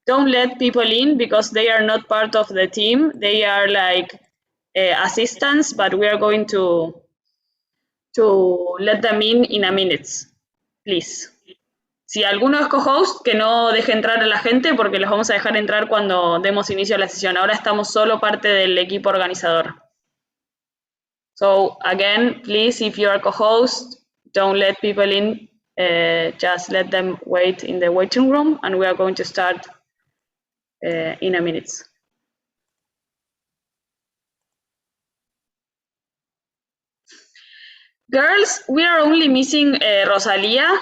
don't let people in because they are not part of the team. They are like assistants, but we are going to let them in a minute, please. Si alguno es co-host, que no deje entrar a la gente porque los vamos a dejar entrar cuando demos inicio a la sesión. Ahora estamos solo parte del equipo organizador. So again, please, if you are co-host, don't let people in. Just let them wait in the waiting room, and we are going to start in a minute. Girls, we are only missing Rosalia.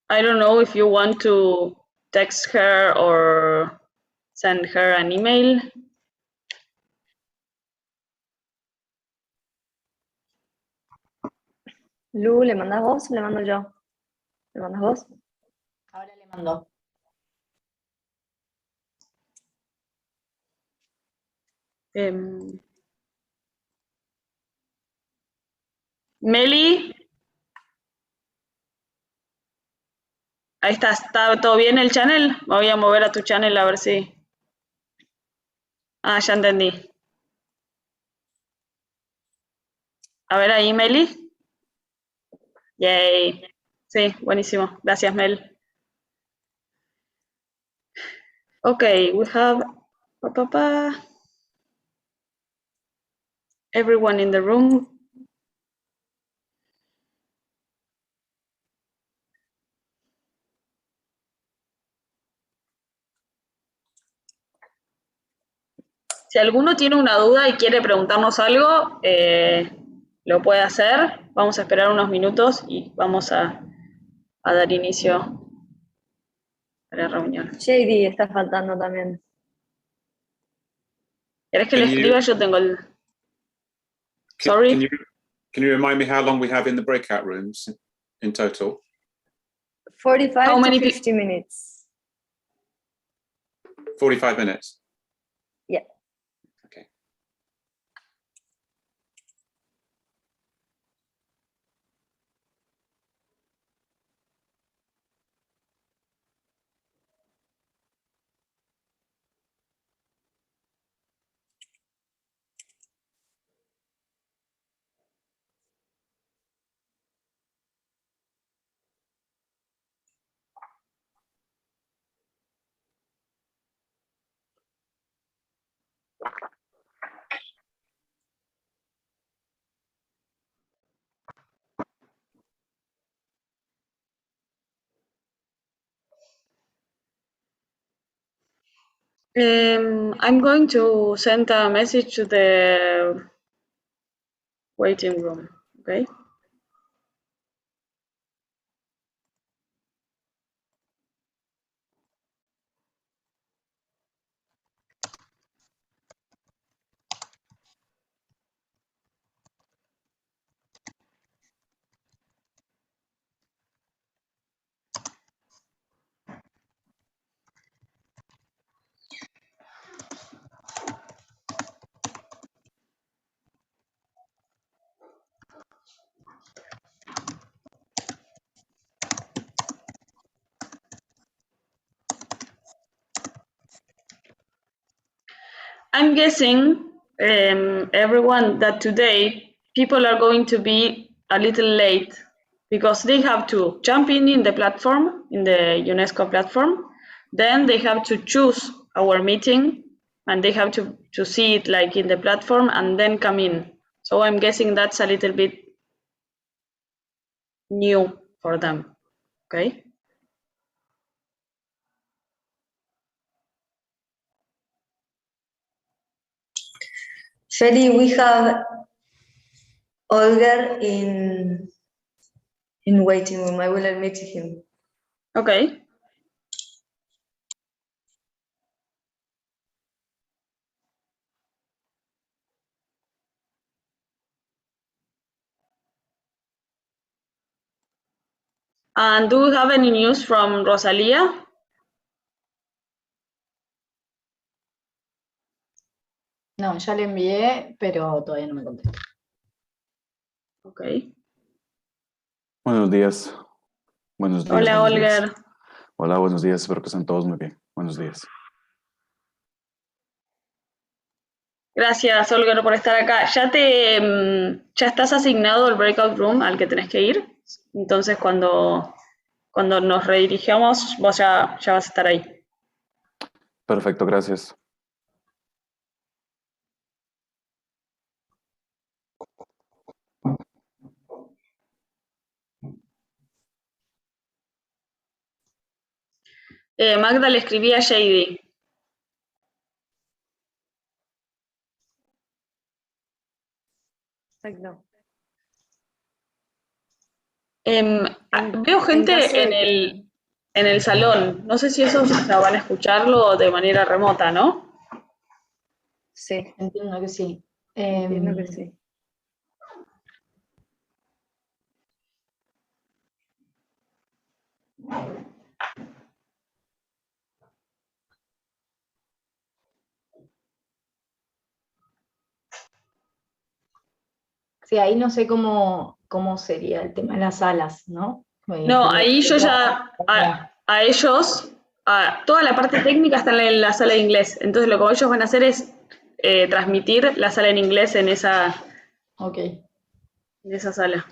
I don't know if you want to text her or send her an email. Lu, ¿le mandas vos o le mando yo? ¿Le mandas vos? Ahora le mando. Meli. Ahí ¿está todo bien el channel? Me voy a mover a tu channel a ver si... Ah, ya entendí. A ver ahí, Meli. Yay. Sí, buenísimo. Gracias, Mel. Okay, we have everyone in the room. Si alguno tiene una duda y quiere preguntarnos algo, lo puede hacer. Vamos a esperar unos minutos y vamos a dar inicio a la reunión. JD está faltando también. ¿Querés que le escriba? Yo tengo el... Sorry? Can you remind me how long we have in the breakout rooms in total? 45 to 50 minutes. 45 minutes? Yeah. Okay. I'm going to send a message to the waiting room, okay? I'm guessing, everyone, that today people are going to be a little late because they have to jump in the platform, in the UNESCO platform. Then they have to choose our meeting and they have to see it like in the platform and then come in. So I'm guessing that's a little bit new for them, okay? Feli, we have Olger in waiting room. I will admit him. Okay. And do we have any news from Rosalia? No, ya le envié, pero todavía no me contesta. Okay. Buenos días. Buenos días. Hola, buenos días. Olger. Hola, buenos días. Espero que estén todos muy bien. Buenos días. Gracias, Olger, por estar acá. Ya estás asignado al Breakout Room al que tenés que ir. Entonces, cuando nos redirigamos, vos ya vas a estar ahí. Perfecto, gracias. Magda le escribí a JD. Exacto. Veo gente caso de en el salón. No sé si esos van a escucharlo de manera remota, ¿no? Sí, Entiendo que sí. entiendo que sí. Sí, ahí no sé cómo sería el tema de las salas, ¿no? No, ahí yo ya a ellos, toda la parte técnica está en la sala de inglés. Entonces lo que ellos van a hacer es transmitir la sala en inglés en esa Ok. sala.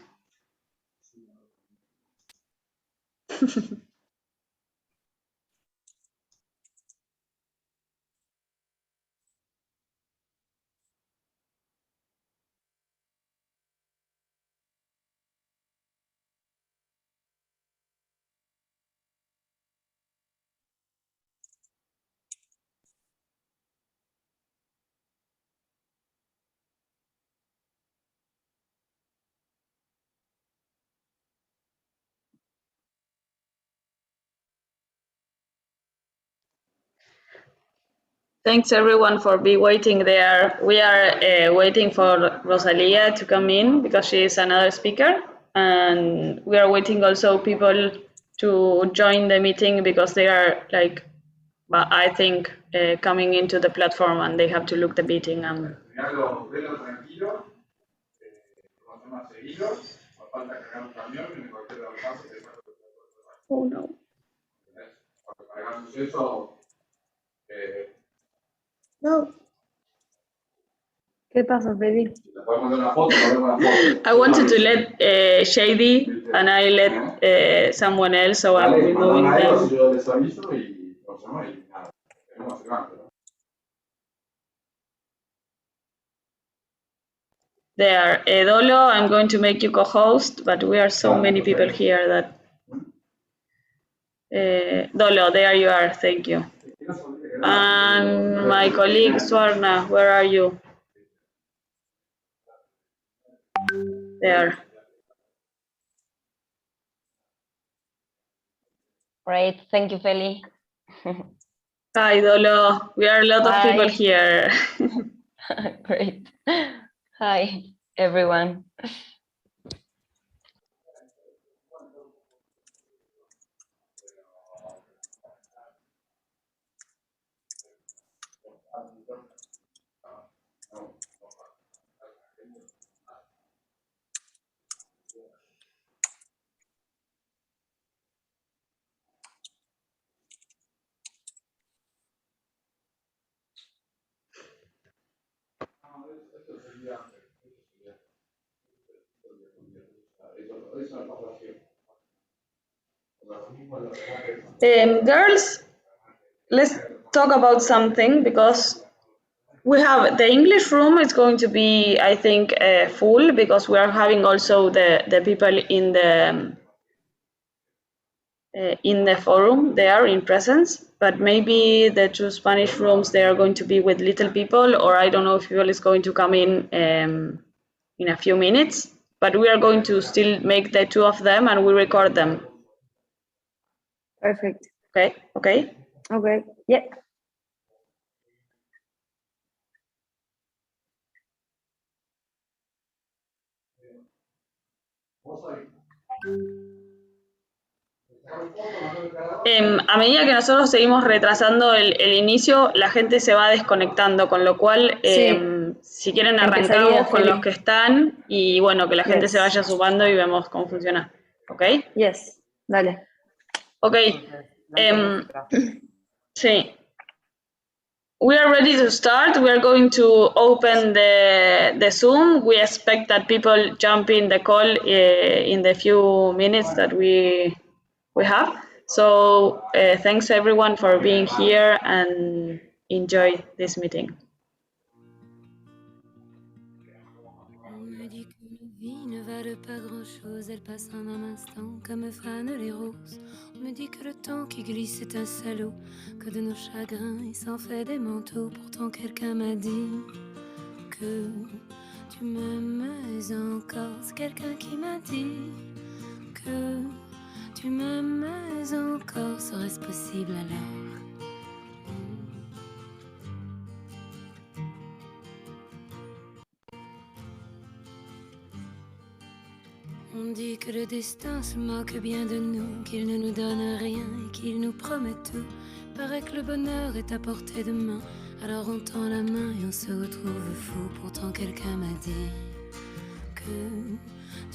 Thanks everyone for waiting there. We are waiting for Rosalia to come in because she is another speaker, and we are waiting also people to join the meeting because they are like, I think, coming into the platform and they have to look the meeting. Oh no. No. ¿Qué pasa, Feli? I wanted to let Shady and I let someone else, so I'm removing them. There, Dolo, I'm going to make you co-host, but we are so many people here that... Dolo, there you are, thank you. And my colleague Swarna, where are you? There. Great, thank you, Feli. Hi, Dolo. We are a lot of people Hi. here. Great. Hi, everyone. Girls, let's talk about something because we have the English room is going to be, I think, full because we are having also the people in the forum there in presence, but maybe the two Spanish rooms, they are going to be with little people, or I don't know if people is going to come in a few minutes, but we are going to still make the two of them and we record them. Perfect. Okay, okay. Okay. Yeah. A medida que nosotros seguimos retrasando el inicio, la gente se va desconectando, con lo cual, si quieren arrancamos con los que están y bueno, que la gente se vaya sumando y vemos cómo funciona. ¿Ok? Yes. Dale. Okay. Sí. We are ready to start. We are going to open the Zoom. We expect that people jump in the call in the few minutes that we have. So thanks everyone for being here and enjoy this meeting. On me dit que la vie ne valent pas grand-chose, elle passe en un instant comme fanent les roses. On me dit que le temps qui glisse est un salaud, que de nos chagrins il s'en fait des manteaux. Pourtant quelqu'un m'a dit que tu m'aimes encore. C'est quelqu'un qui m'a dit que tu m'aimes encore. Serait-ce possible alors? On dit que le destin se moque bien de nous, qu'il ne nous donne rien et qu'il nous promet tout. Paraît que le bonheur est à portée de main, alors on tend la main et on se retrouve fou. Pourtant quelqu'un m'a dit que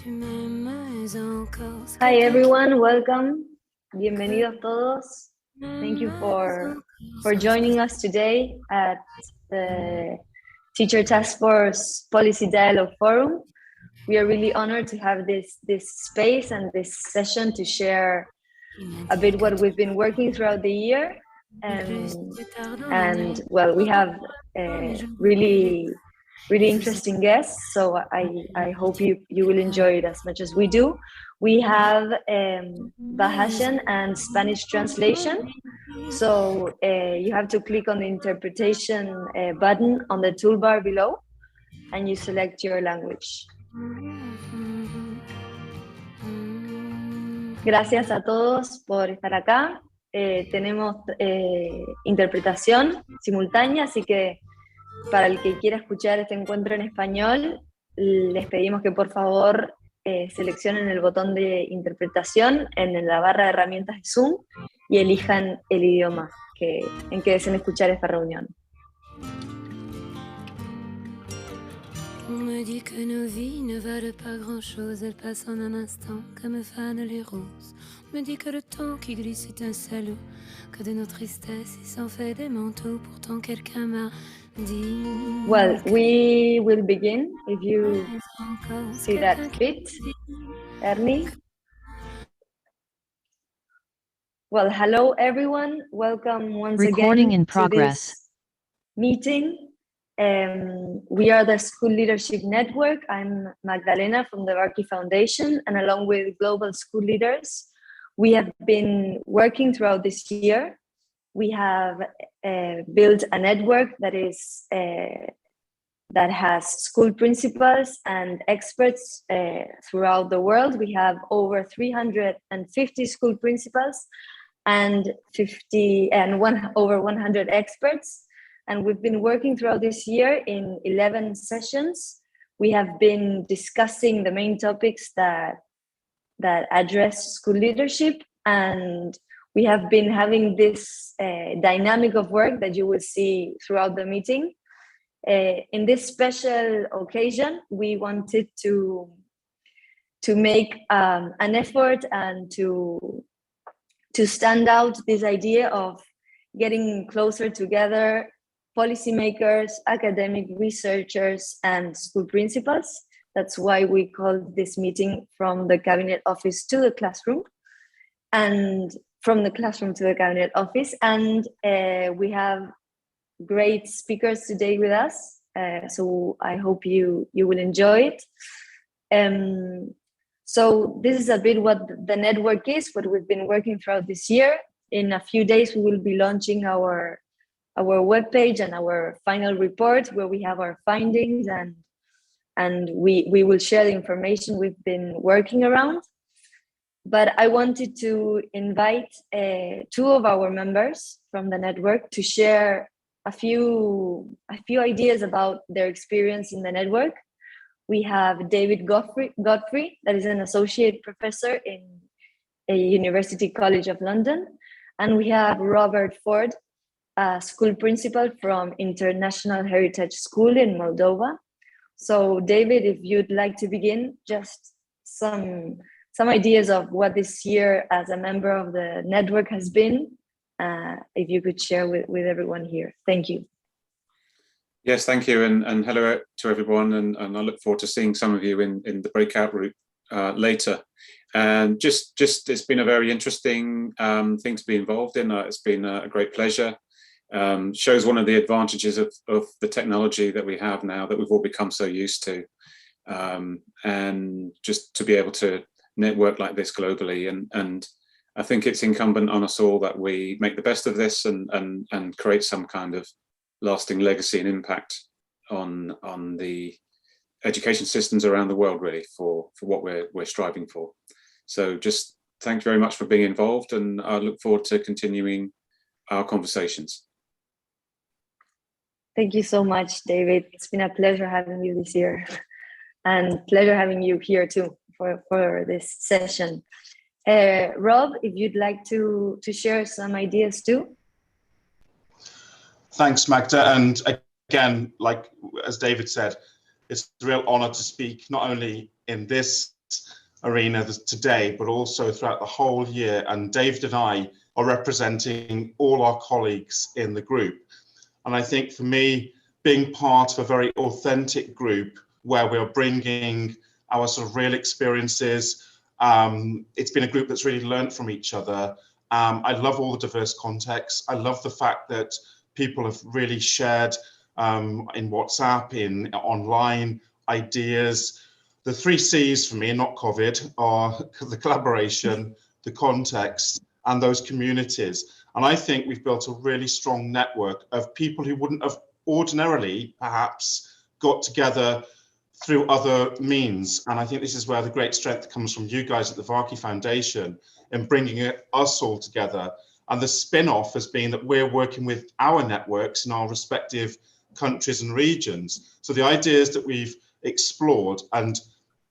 tu m'aimes encore. Hi everyone, welcome. Bienvenidos todos. Thank you for joining us today at the Teacher Task Force Policy Dialogue Forum. We are really honored to have this space and this session to share a bit what we've been working throughout the year. And well, we have really interesting guests, so I hope you will enjoy it as much as we do. We have Bahasian and Spanish translation, so you have to click on the interpretation button on the toolbar below and you select your language. Gracias a todos por estar acá. Tenemos interpretación simultánea, así que para el que quiera escuchar este encuentro en español, les pedimos que por favor seleccionen el botón de interpretación en la barra de herramientas de Zoom y elijan el idioma en que deseen escuchar esta reunión. On me dit que nos vies ne valent pas grand-chose, elles passent en un instant comme fanent les roses. On me dit que le temps qui glisse est un salaud, que de nos tristesses il s'en fait des manteaux. Pourtant quelqu'un m'a dit. Well, we will begin if you see that fit, Ernie. Well, hello everyone. Welcome once Recording again in progress. to this meeting. We are the School Leadership Network. I'm Magdalena from the Varkey Foundation, and along with global school leaders, we have been working throughout this year. We have built a network that has school principals and experts throughout the world. We have over 350 school principals and over 100 experts. And we've been working throughout this year in 11 sessions. We have been discussing the main topics that address school leadership, and we have been having this dynamic of work that you will see throughout the meeting. In this special occasion, we wanted to make an effort and to stand out this idea of getting closer together policymakers, academic researchers, and school principals. That's why we called this meeting From the Cabinet Office to the Classroom, and from the classroom to the Cabinet Office. And we have great speakers today with us, so I hope you will enjoy it. So this is a bit what the network is, what we've been working throughout this year. In a few days, we will be launching our webpage and our final report where we have our findings, and we will share the information we've been working around. But I wanted to invite two of our members from the network to share a few ideas about their experience in the network. We have David Godfrey, that is an associate professor in a University College of London. And we have Robert Ford, a school principal from International Heritage School in Moldova. So David, if you'd like to begin, just some some ideas of what this year as a member of the network has been, if you could share with everyone here. Thank you. Yes, thank you, and hello to everyone, and I look forward to seeing some of you in the breakout room later. And just it's been a very interesting thing to be involved in. It's been a great pleasure. Shows one of the advantages of the technology that we have now, that we've all become so used to, and just to be able to network like this globally. And I think it's incumbent on us all that we make the best of this and create some kind of lasting legacy and impact on the education systems around the world, really, for what we're striving for. So just thank you very much for being involved, and I look forward to continuing our conversations. Thank you so much, David. It's been a pleasure having you this year, and pleasure having you here too for this session. Rob, if you'd like to share some ideas too. Thanks, Magda. And again, like as David said, it's a real honor to speak not only in this arena today, but also throughout the whole year. And David and I are representing all our colleagues in the group. And I think for me, being part of a very authentic group where we're bringing our sort of real experiences, it's been a group that's really learned from each other. I love all the diverse contexts. I love the fact that people have really shared in WhatsApp, in online ideas. The 3 C's for me, not COVID, are the collaboration, the context, and those communities. And I think we've built a really strong network of people who wouldn't have ordinarily perhaps got together through other means. And I think this is where the great strength comes from you guys at the Varkey Foundation in bringing us all together. And the spin-off has been that we're working with our networks in our respective countries and regions. So the ideas that we've explored, and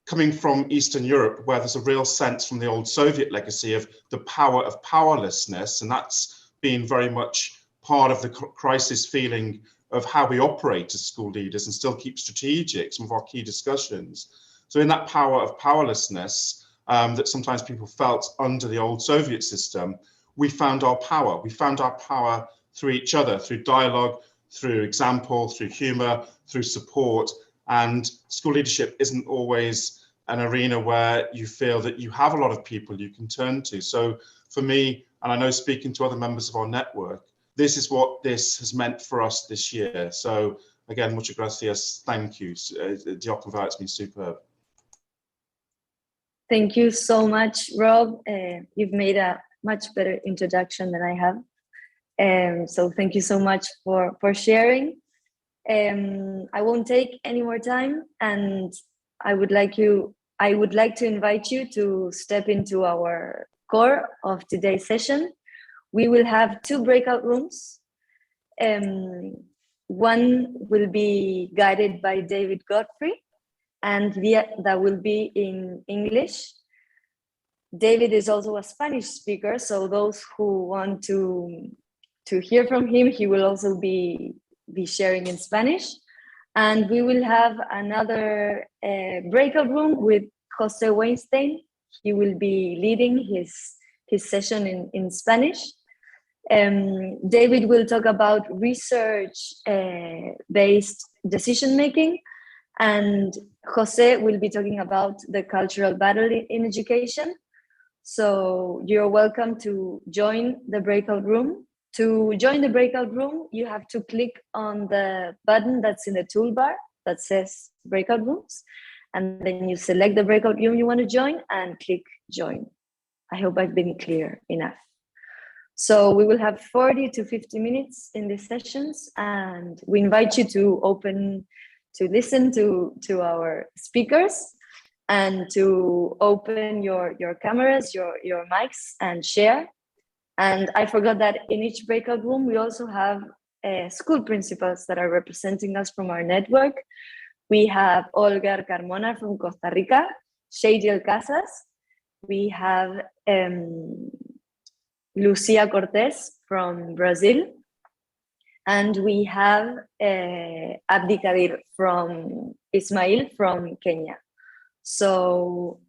coming from Eastern Europe, where there's a real sense from the old Soviet legacy of the power of powerlessness, and that's been very much part of the crisis feeling of how we operate as school leaders and still keep strategic, some of our key discussions. So in that power of powerlessness that sometimes people felt under the old Soviet system, we found our power. We found our power through each other, through dialogue, through example, through humor, through support. And school leadership isn't always an arena where you feel that you have a lot of people you can turn to. So for me, and I know speaking to other members of our network, this is what this has meant for us this year. So again, muchas gracias, thank you. Dioconva, it's been superb. Thank you so much, Rob. You've made a much better introduction than I have. So thank you so much for sharing. I won't take any more time, and I would like to invite you to step into our core of today's session. We will have 2 breakout rooms. One will be guided by David Godfrey, and that will be in English. David is also a Spanish speaker, so those who want to hear from him, he will also be sharing in Spanish. And we will have another breakout room with Jose Weinstein. He will be leading his session in Spanish. David will talk about research-based decision-making, and Jose will be talking about the cultural battle in education. So you're welcome to join the breakout room. To join the breakout room, you have to click on the button that's in the toolbar that says breakout rooms, and then you select the breakout room you want to join and click join. I hope I've been clear enough. So we will have 40 to 50 minutes in these sessions, and we invite you to listen to our speakers and to open your cameras, your mics, and share. And I forgot that in each breakout room, we also have school principals that are representing us from our network. We have Olga Carmona from Costa Rica, Shadiel Casas. We have Lucia Cortez from Brazil. And we have Abdi Kadir from Ismail from Kenya. So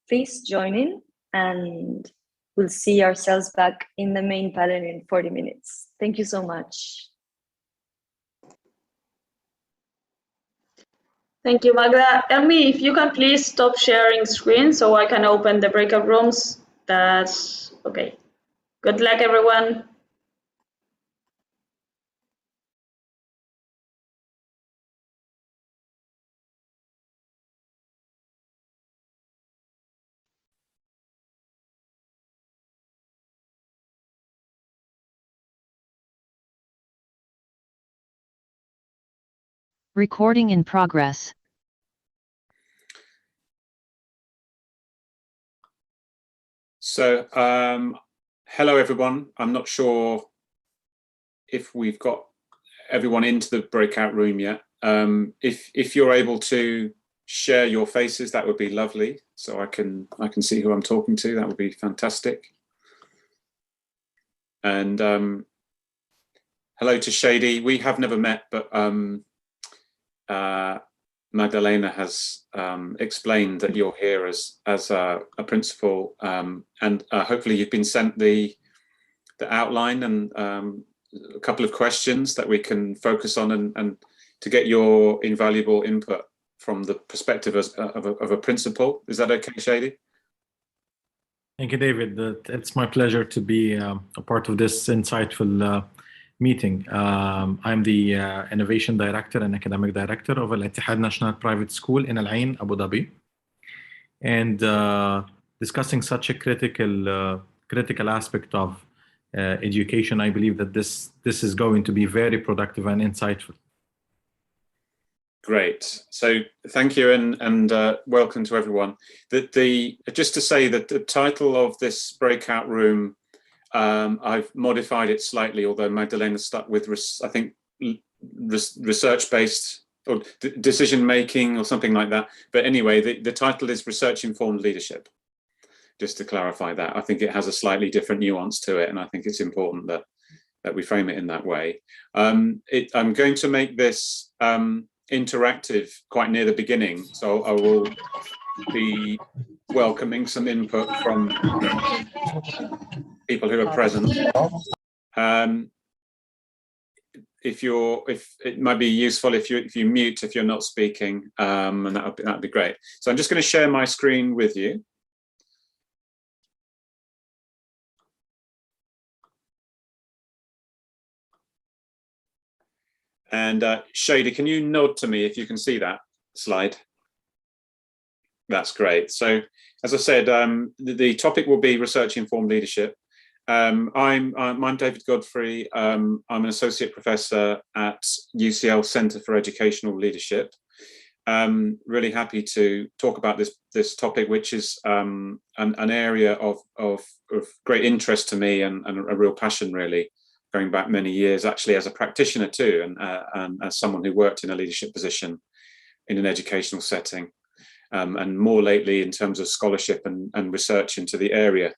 please join in, and we'll see ourselves back in the main panel in 40 minutes. Thank you so much. Thank you, Magda. Elmi, if you can please stop sharing screen so I can open the breakout rooms. That's okay. Good luck, everyone. Recording in progress. So, hello everyone. I'm not sure if we've got everyone into the breakout room yet. If you're able to share your faces, that would be lovely. So I can see who I'm talking to. That would be fantastic. And hello to Shady. We have never met, but Magdalena has explained that you're here as a principal, and hopefully you've been sent the outline and a couple of questions that we can focus on and to get your invaluable input from the perspective of a principal. Is that okay, Shady? Thank you, David. It's my pleasure to be a part of this insightful meeting. I'm the Innovation Director and Academic Director of Al-Ittihad National Private School in Al Ain, Abu Dhabi. And discussing such a critical aspect of education, I believe that this is going to be very productive and insightful. Great. So thank you and welcome to everyone. Just to say that the title of this breakout room, I've modified it slightly, although Magdalena stuck with, I think, research-based or decision-making or something like that. But anyway, the title is Research-Informed Leadership, just to clarify that. I think it has a slightly different nuance to it, and I think it's important that we frame it in that way. I'm going to make this interactive quite near the beginning, so I will be welcoming some input from people who are present. If it might be useful if you mute if you're not speaking, and that'd be great. So I'm just going to share my screen with you. And Shady, can you nod to me if you can see that slide? That's great. So, as I said, the topic will be research-informed leadership. I'm David Godfrey. I'm an associate professor at UCL Centre for Educational Leadership. Really happy to talk about this topic, which is an area of great interest to me and a real passion, really, going back many years, actually as a practitioner too, and as someone who worked in a leadership position in an educational setting. And more lately in terms of scholarship and research into the area.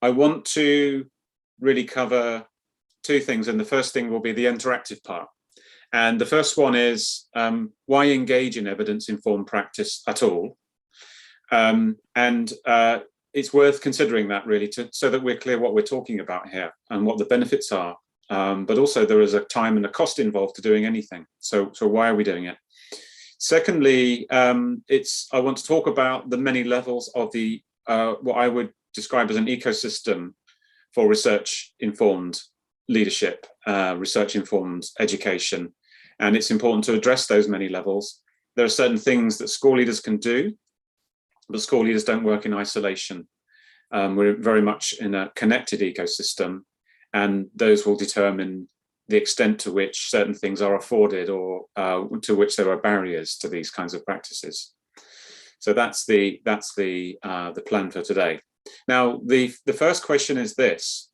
I want to really cover two things, and the first thing will be the interactive part. And the first one is why engage in evidence-informed practice at all? It's worth considering that really so that we're clear what we're talking about here and what the benefits are. But also there is a time and a cost involved to doing anything. So why are we doing it? Secondly, I want to talk about the many levels of the what I would describe as an ecosystem for research-informed leadership, research-informed education, and it's important to address those many levels. There are certain things that school leaders can do, but school leaders don't work in isolation. We're very much in a connected ecosystem, and those will determine the extent to which certain things are afforded or to which there are barriers to these kinds of practices. So that's the plan for today. Now, the first question is this.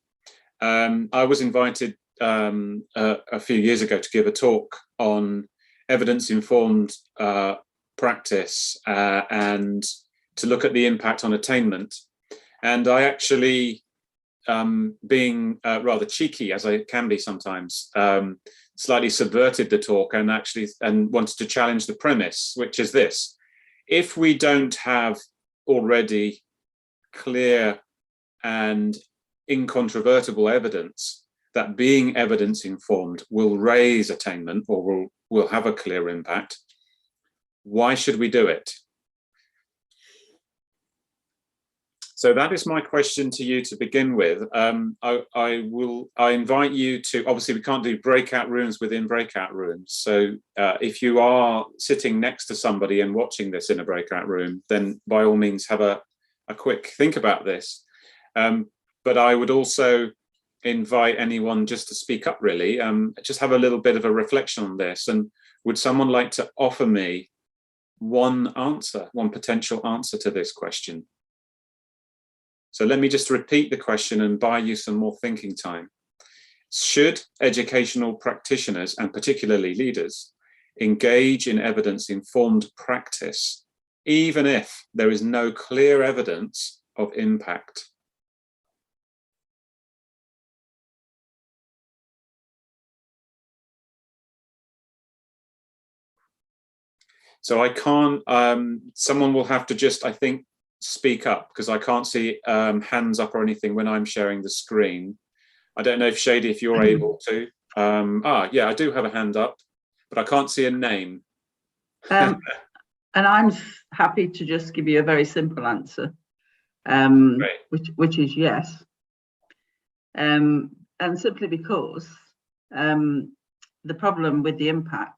I was invited a few years ago to give a talk on evidence-informed practice and to look at the impact on attainment. And I actually, being rather cheeky as I can be sometimes, slightly subverted the talk and wanted to challenge the premise, which is this: if we don't have already clear and incontrovertible evidence that being evidence informed will raise attainment or will have a clear impact, why should we do it? So that is my question to you to begin with. I invite you to, obviously we can't do breakout rooms within breakout rooms. So if you are sitting next to somebody and watching this in a breakout room, then by all means have a quick think about this. But I would also invite anyone just to speak up really, just have a little bit of a reflection on this. And would someone like to offer me one answer, one potential answer to this question? So let me just repeat the question and buy you some more thinking time. Should educational practitioners, and particularly leaders, engage in evidence-informed practice, even if there is no clear evidence of impact? So I can't, someone will have to just, I think, speak up because I can't see hands up or anything when I'm sharing the screen. I don't know if Shady, if you're able to. Yeah, I do have a hand up, but I can't see a name. And I'm happy to just give you a very simple answer, which is yes. And simply because the problem with the impact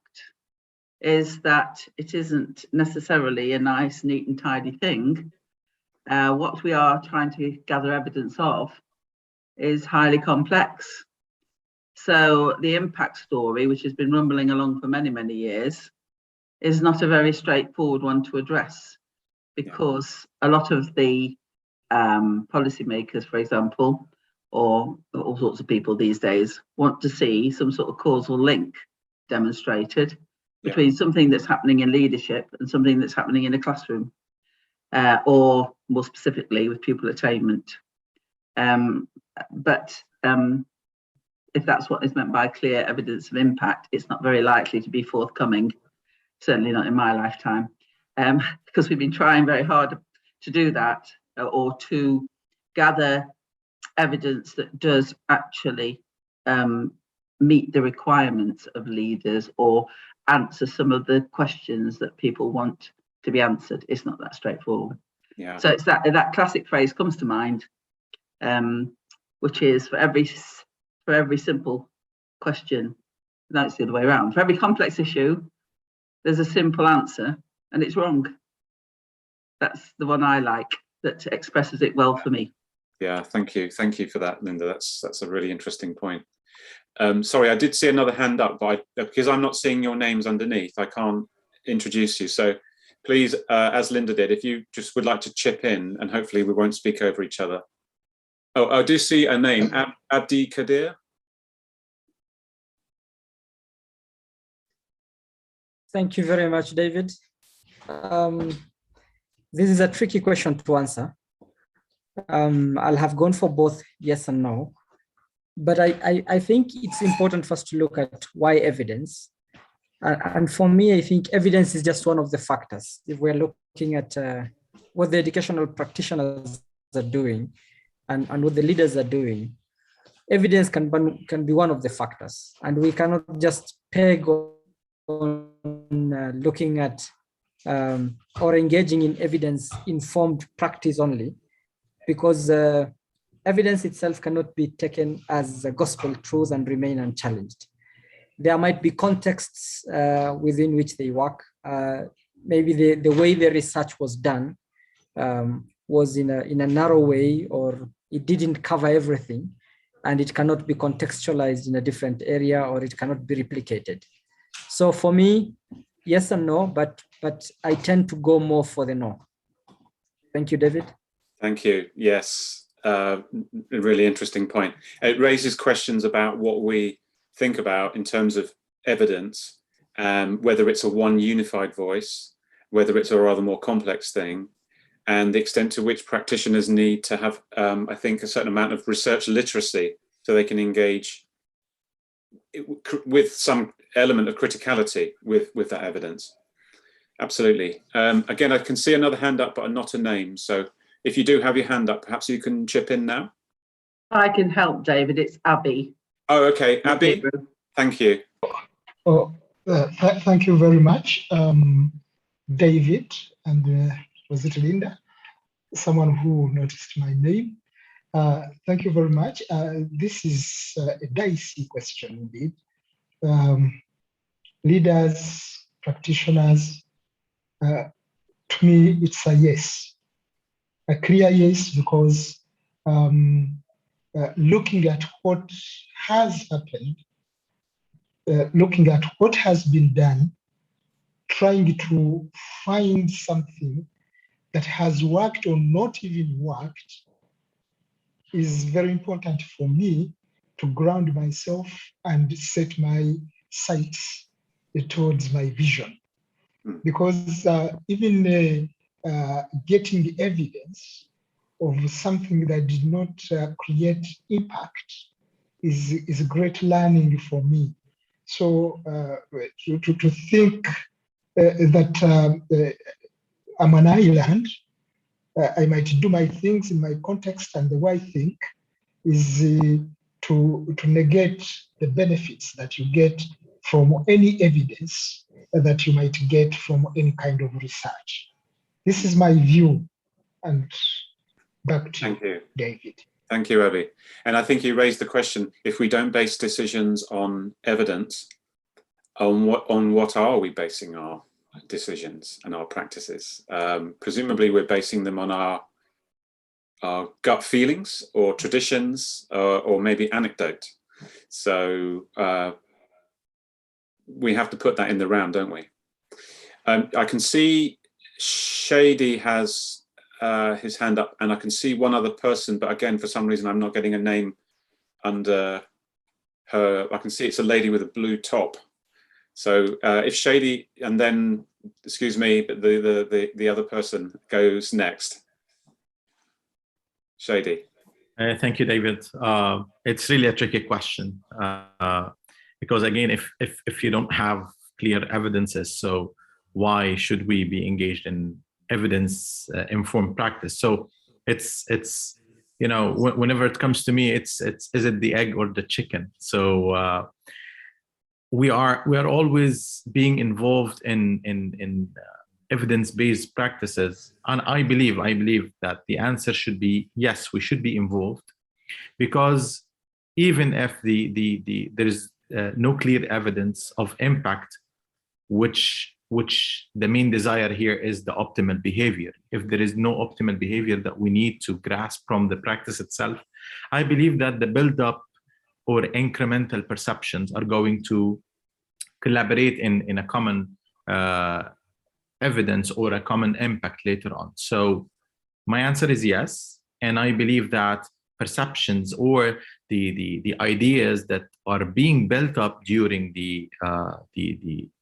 is that it isn't necessarily a nice, neat and tidy thing. What we are trying to gather evidence of is highly complex. So the impact story, which has been rumbling along for many, many years, is not a very straightforward one to address, because a lot of the policymakers, for example, or all sorts of people these days, want to see some sort of causal link demonstrated between something that's happening in leadership and something that's happening in a classroom, or more specifically with pupil attainment. But if that's what is meant by clear evidence of impact, it's not very likely to be forthcoming, certainly not in my lifetime, because we've been trying very hard to do that, or to gather evidence that does actually meet the requirements of leaders or answer some of the questions that people want to be answered. It's not that straightforward. Yeah. So it's that classic phrase comes to mind, which is for every simple question, no, it's the other way around. For every complex issue, there's a simple answer, and it's wrong. That's the one I like, that expresses it well for me. Yeah, thank you for that, Linda. That's a really interesting point. Sorry, I did see another hand up, but because I'm not seeing your names underneath, I can't introduce you. So please, as Linda did, if you just would like to chip in, and hopefully we won't speak over each other. Oh, I do see a name, Abdi Kadir. Thank you very much, David. This is a tricky question to answer. I'll have gone for both yes and no, but I think it's important for us to look at why evidence. And for me, I think evidence is just one of the factors. If we're looking at what the educational practitioners are doing and what the leaders are doing, evidence can be one of the factors. And we cannot just peg on looking at or engaging in evidence-informed practice only, because evidence itself cannot be taken as a gospel truth and remain unchallenged. There might be contexts within which they work. Maybe the way the research was done was in a narrow way, or it didn't cover everything, and it cannot be contextualized in a different area, or it cannot be replicated. So for me, yes and no, but I tend to go more for the no. Thank you, David. Thank you. Yes, a really interesting point. It raises questions about what we think about in terms of evidence, whether it's a one unified voice, whether it's a rather more complex thing, and the extent to which practitioners need to have, I think, a certain amount of research literacy so they can engage with some element of criticality with that evidence. Absolutely. Again, I can see another hand up, but not a name. So if you do have your hand up, perhaps you can chip in now. I can help, David. It's Abby. Oh, okay. Abby, thank you. Oh, thank you very much, David, and was it Linda? Someone who noticed my name. Thank you very much. This is a dicey question indeed. Leaders, practitioners, to me, it's a yes, a clear yes, because looking at what has happened, looking at what has been done, trying to find something that has worked or not even worked is very important for me to ground myself and set my sights towards my vision. Because even getting evidence of something that did not create impact is a great learning for me. So to think that I'm an island, I might do my things in my context, and the way I think is to negate the benefits that you get from any evidence that you might get from any kind of research. This is my view, and back to you, David. Thank you, Abby. And I think you raised the question, if we don't base decisions on evidence, on what are we basing our decisions and our practices? Presumably we're basing them on our gut feelings or traditions or maybe anecdote. So we have to put that in the round, don't we? I can see Shady has his hand up, and I can see one other person, but again, for some reason, I'm not getting a name under her. I can see it's a lady with a blue top. So if Shady, and then, excuse me, but the other person goes next. Shady. Thank you, David. It's really a tricky question because again, if you don't have clear evidences, so why should we be engaged in evidence informed practice? So it's you know, whenever it comes to me, it's is it the egg or the chicken? So we are always being involved in evidence-based practices, and I believe that the answer should be yes, we should be involved, because even if there is no clear evidence of impact, which the main desire here is the optimal behavior. If there is no optimal behavior that we need to grasp from the practice itself, I believe that the build-up or incremental perceptions are going to collaborate in a common evidence or a common impact later on. So my answer is yes, and I believe that perceptions or the ideas that are being built up during the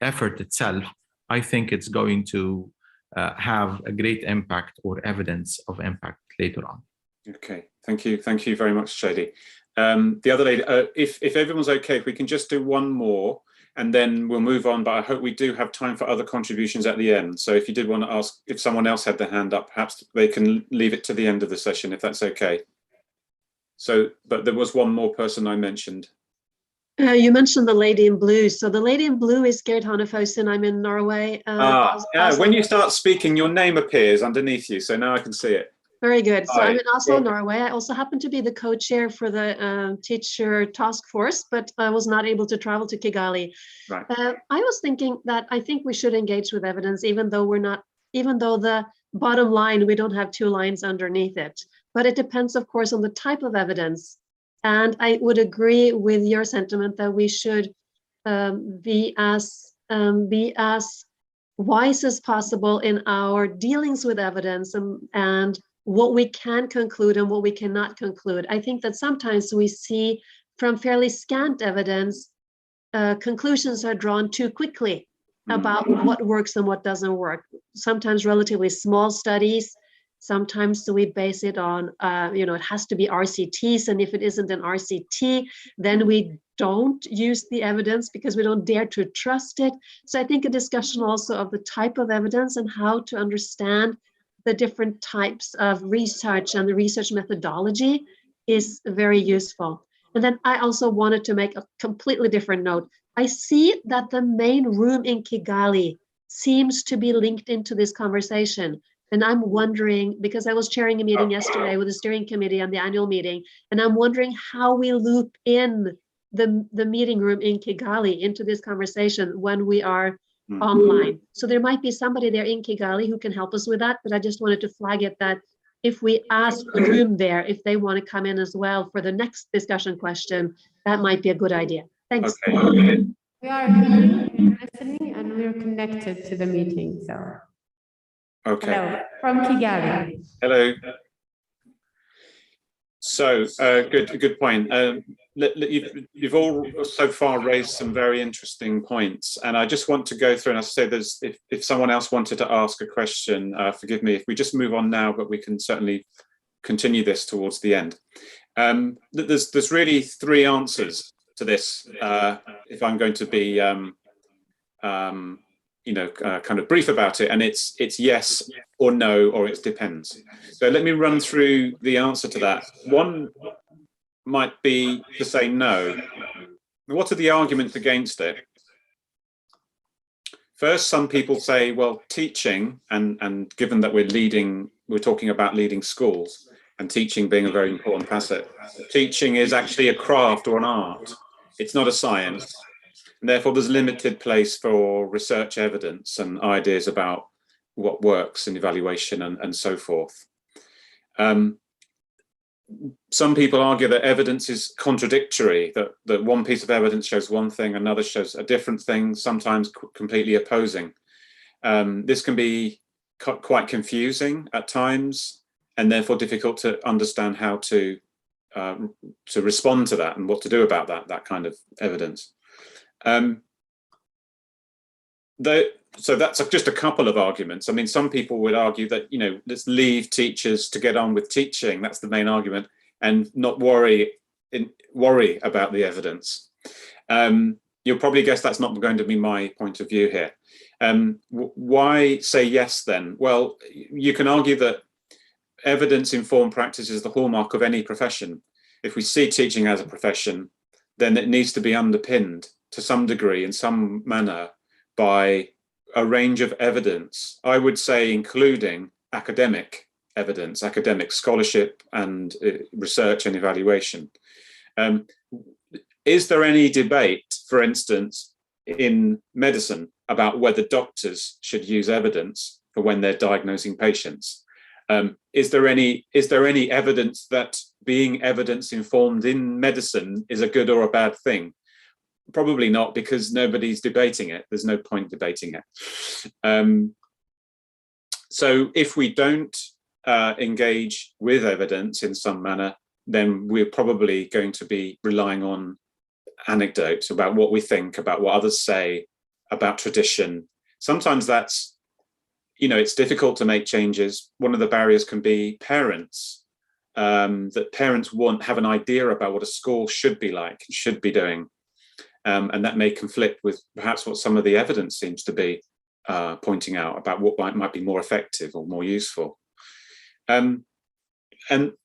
effort itself, I think it's going to have a great impact or evidence of impact later on. Okay, thank you very much, Shady. The other lady, if everyone's okay, if we can just do one more, and then we'll move on, but I hope we do have time for other contributions at the end. So if you did want to ask, if someone else had their hand up, perhaps they can leave it to the end of the session, if that's okay. So, but there was one more person I mentioned. You mentioned the lady in blue. So the lady in blue is Gerd Hannefosen. I'm in Norway. When you start speaking, your name appears underneath you. So now I can see it. Very good. So Hi. I'm in Oslo, Norway. I also happen to be the co-chair for the teacher task force, but I was not able to travel to Kigali. Right. I was thinking that I think we should engage with evidence, even though the bottom line, we don't have two lines underneath it. But it depends, of course, on the type of evidence. And I would agree with your sentiment that we should be as wise as possible in our dealings with evidence and what we can conclude and what we cannot conclude. I think that sometimes we see from fairly scant evidence, conclusions are drawn too quickly about what works and what doesn't work. Sometimes relatively small studies. Sometimes we base it on, it has to be RCTs, and if it isn't an RCT, then we don't use the evidence because we don't dare to trust it. So I think a discussion also of the type of evidence and how to understand the different types of research and the research methodology is very useful. And then I also wanted to make a completely different note. I see that the main room in Kigali seems to be linked into this conversation. And I'm wondering, because I was chairing a meeting yesterday with the steering committee on the annual meeting, and I'm wondering how we loop in the meeting room in Kigali into this conversation when we are online. So there might be somebody there in Kigali who can help us with that, but I just wanted to flag it that if we ask the room there, if they want to come in as well for the next discussion question, that might be a good idea. Thanks. Okay. We are here listening and we're connected to the meeting. So, Okay. hello from Kigali. Hello. So, good point. You've all so far raised some very interesting points, and I just want to go through. And I say, if someone else wanted to ask a question, forgive me if we just move on now, but we can certainly continue this towards the end. There's really three answers to this. If I'm going to be, kind of brief about it, and it's yes or no, or it depends. So let me run through the answer to that. One might be to say no. What are the arguments against it? First, some people say, well, teaching, and given that we're talking about leading schools, and teaching being a very important facet, teaching is actually a craft or an art. It's not a science. And therefore, there's limited place for research evidence and ideas about what works in evaluation and so forth. Some people argue that evidence is contradictory, that one piece of evidence shows one thing, another shows a different thing, sometimes completely opposing. This can be quite confusing at times, and therefore difficult to understand how to respond to that and what to do about that kind of evidence. So that's just a couple of arguments. I mean, some people would argue that, let's leave teachers to get on with teaching. That's the main argument, and not worry about the evidence. You'll probably guess that's not going to be my point of view here. Why say yes then? Well, you can argue that evidence-informed practice is the hallmark of any profession. If we see teaching as a profession, then it needs to be underpinned to some degree, in some manner, by a range of evidence, I would say including academic evidence, academic scholarship and research and evaluation. Is there any debate, for instance, in medicine about whether doctors should use evidence for when they're diagnosing patients? Is there any evidence that being evidence informed in medicine is a good or a bad thing? Probably not, because nobody's debating it. There's no point debating it. So if we don't engage with evidence in some manner, then we're probably going to be relying on anecdotes about what we think, about what others say, about tradition. Sometimes that's, it's difficult to make changes. One of the barriers can be parents, that parents have an idea about what a school should be like, should be doing. And that may conflict with perhaps what some of the evidence seems to be pointing out about what might be more effective or more useful. And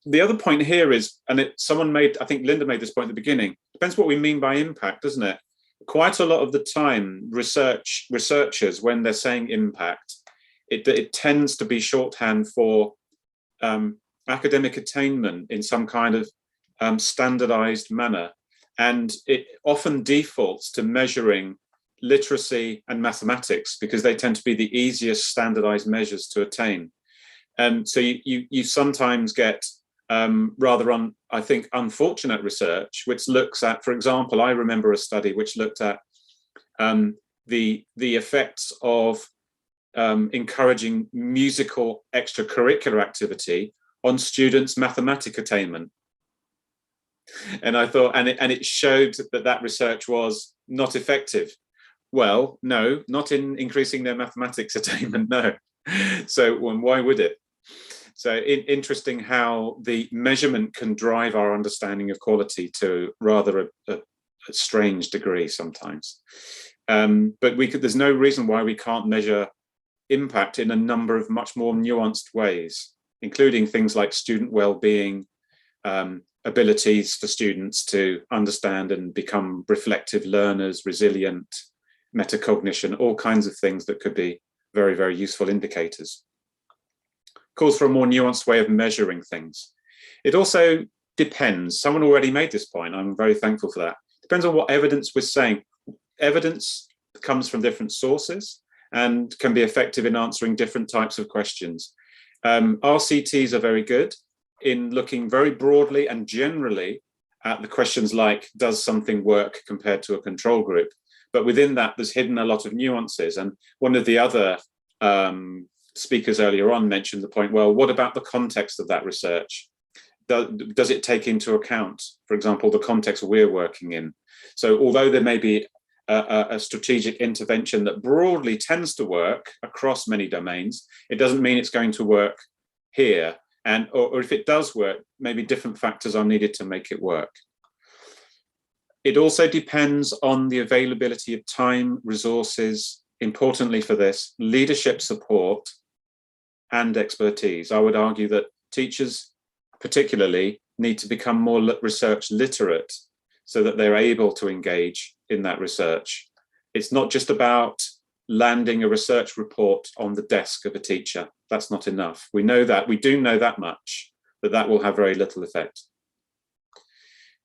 the other point here is, I think Linda made this point at the beginning, depends what we mean by impact, doesn't it? Quite a lot of the time, researchers, when they're saying impact, it tends to be shorthand for academic attainment in some kind of standardized manner. And it often defaults to measuring literacy and mathematics because they tend to be the easiest standardized measures to attain. So you sometimes get rather I think, unfortunate research, which looks at, for example, I remember a study which looked at the effects of encouraging musical extracurricular activity on students' mathematic attainment. And I thought, and it showed that research was not effective. Well, no, not in increasing their mathematics attainment, no. So why would it? So interesting how the measurement can drive our understanding of quality to rather strange degree sometimes. But there's no reason why we can't measure impact in a number of much more nuanced ways, including things like student well-being, abilities for students to understand and become reflective learners, resilient, metacognition, all kinds of things that could be very, very useful indicators. Calls for a more nuanced way of measuring things. It also depends. Someone already made this point. I'm very thankful for that. Depends on what evidence we're saying. Evidence comes from different sources and can be effective in answering different types of questions. RCTs are very good in looking very broadly and generally at the questions like, does something work compared to a control group? But within that, there's hidden a lot of nuances. And one of the other speakers earlier on mentioned the point, well, what about the context of that research? Does it take into account, for example, the context we're working in? So although there may be a strategic intervention that broadly tends to work across many domains, it doesn't mean it's going to work here. And or if it does work, maybe different factors are needed to make it work. It also depends on the availability of time, resources, importantly for this, leadership support and expertise. I would argue that teachers particularly need to become more research literate so that they're able to engage in that research. It's not just about landing a research report on the desk of a teacher. That's not enough. We know that, we do know that much, but that will have very little effect.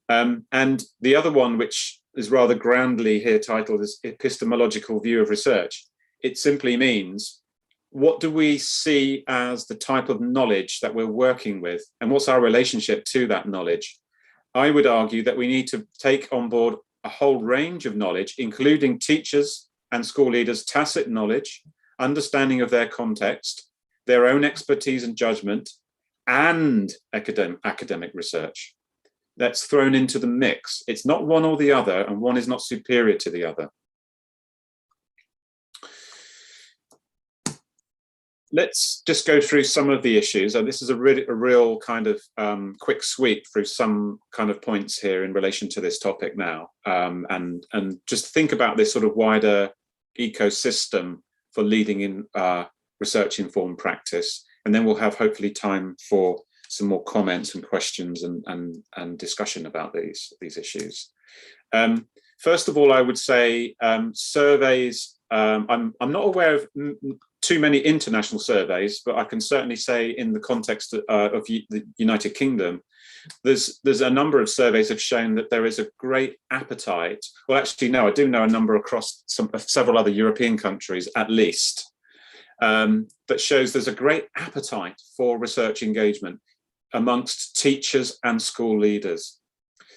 And the other one, which is rather grandly here titled as Epistemological View of Research, it simply means, what do we see as the type of knowledge that we're working with, and what's our relationship to that knowledge? I would argue that we need to take on board a whole range of knowledge, including teachers and school leaders' tacit knowledge, understanding of their context, their own expertise and judgment, and academic research. That's thrown into the mix. It's not one or the other, and one is not superior to the other. Let's just go through some of the issues. And this is a real kind of quick sweep through some kind of points here in relation to this topic now. And just think about this sort of wider ecosystem for leading in research-informed practice. And then we'll have hopefully time for some more comments and questions and discussion about these issues. First of all, I would say surveys. I'm not aware of too many international surveys, but I can certainly say in the context of the United Kingdom, there's a number of surveys have shown that there is a great appetite. Well, actually, no, I do know a number across several other European countries, at least, that shows there's a great appetite for research engagement amongst teachers and school leaders.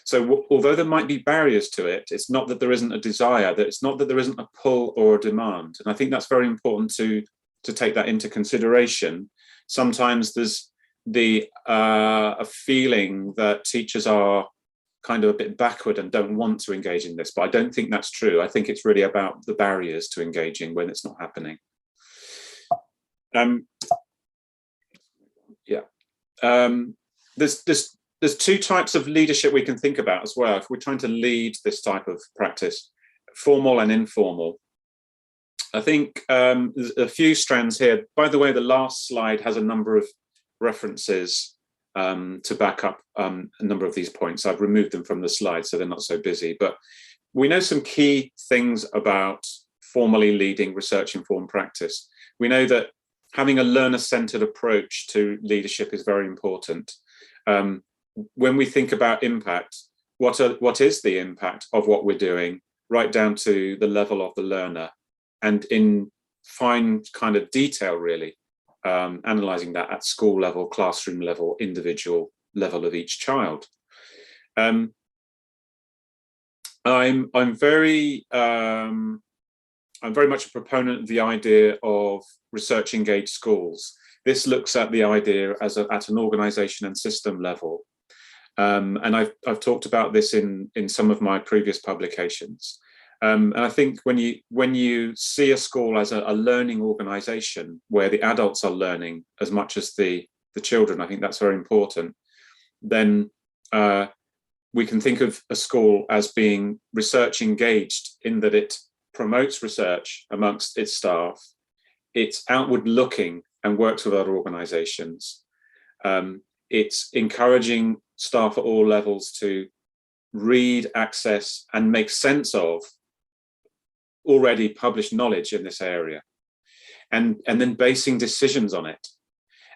So although there might be barriers to it, it's not that there isn't a desire, that it's not that there isn't a pull or a demand. And I think that's very important to take that into consideration. Sometimes there's a feeling that teachers are kind of a bit backward and don't want to engage in this, but I don't think that's true. I think it's really about the barriers to engaging when it's not happening. There's two types of leadership we can think about as well if we're trying to lead this type of practice, formal and informal. I think there's a few strands here. By the way, the last slide has a number of references to back up a number of these points. I've removed them from the slide so they're not so busy, but we know some key things about formally leading research-informed practice. We know that having a learner-centered approach to leadership is very important. When we think about impact, what is the impact of what we're doing, right down to the level of the learner, and in fine kind of detail, really, analysing that at school level, classroom level, individual level of each child. I'm very much a proponent of the idea of research engaged schools. This looks at the idea as at an organisation and system level. And I've talked about this in some of my previous publications. And I think when you see a school as a learning organisation where the adults are learning as much as the children, I think that's very important. Then we can think of a school as being research engaged in that it promotes research amongst its staff, it's outward looking and works with other organizations. It's encouraging staff at all levels to read, access, and make sense of already published knowledge in this area, and then basing decisions on it.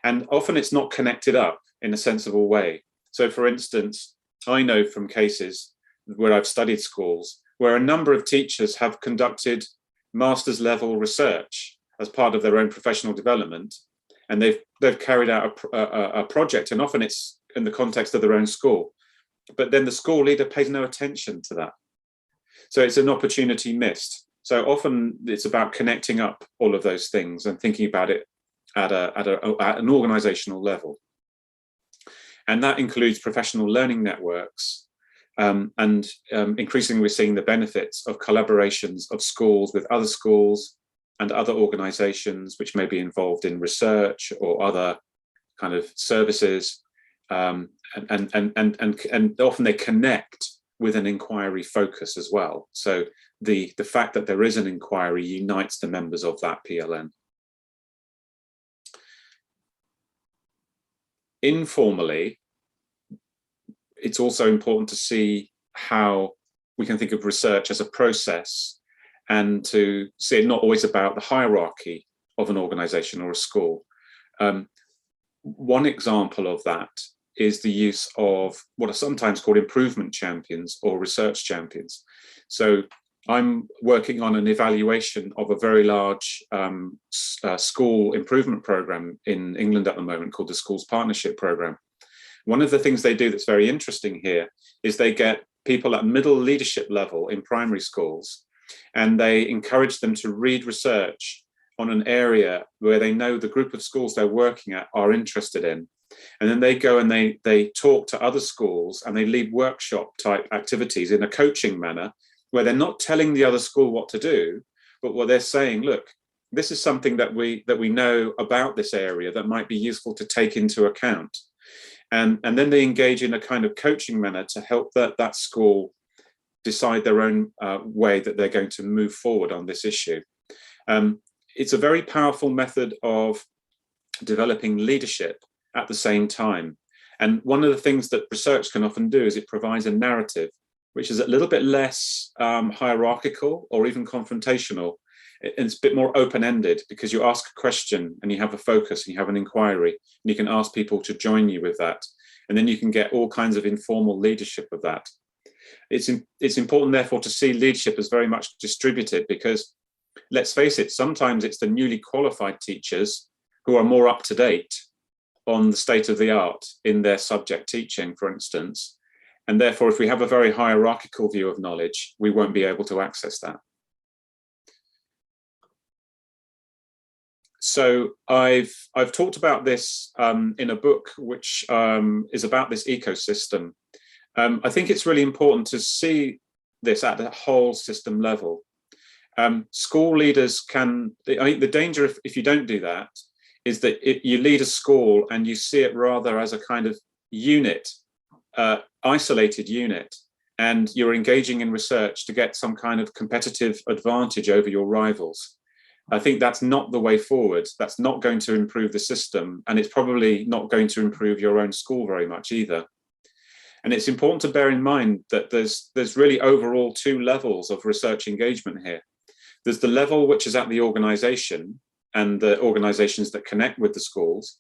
And often it's not connected up in a sensible way. So for instance, I know from cases where I've studied schools where a number of teachers have conducted master's level research as part of their own professional development, and they've carried out a project, and often it's in the context of their own school, but then the school leader pays no attention to that. So it's an opportunity missed. So often it's about connecting up all of those things and thinking about it at an organizational level. And that includes professional learning networks, and increasingly we're seeing the benefits of collaborations of schools with other schools and other organizations which may be involved in research or other kind of services, and often they connect with an inquiry focus as well. So the fact that there is an inquiry unites the members of that PLN. Informally, it's also important to see how we can think of research as a process, and to see it not always about the hierarchy of an organization or a school. One example of that is the use of what are sometimes called improvement champions or research champions. So I'm working on an evaluation of a very large school improvement program in England at the moment called the Schools Partnership Program. One of the things they do that's very interesting here is they get people at middle leadership level in primary schools, and they encourage them to read research on an area where they know the group of schools they're working at are interested in. And then they go and they talk to other schools, and they lead workshop type activities in a coaching manner, where they're not telling the other school what to do, but what they're saying, look, this is something that we know about this area that might be useful to take into account. And then they engage in a kind of coaching manner to help that school decide their own way that they're going to move forward on this issue. It's a very powerful method of developing leadership at the same time. And one of the things that research can often do is it provides a narrative which is a little bit less hierarchical or even confrontational. It's a bit more open-ended, because you ask a question and you have a focus and you have an inquiry, and you can ask people to join you with that. And then you can get all kinds of informal leadership of that. It's important, therefore, to see leadership as very much distributed, because let's face it, sometimes it's the newly qualified teachers who are more up to date on the state of the art in their subject teaching, for instance. And therefore, if we have a very hierarchical view of knowledge, we won't be able to access that. So I've talked about this in a book which is about this ecosystem. I think it's really important to see this at a whole system level. School leaders can, the danger if you don't do that is that you lead a school and you see it rather as a kind of unit, isolated unit, and you're engaging in research to get some kind of competitive advantage over your rivals. I think that's not the way forward. That's not going to improve the system, and it's probably not going to improve your own school very much either. And it's important to bear in mind that there's really overall two levels of research engagement here. There's the level which is at the organization and the organizations that connect with the schools,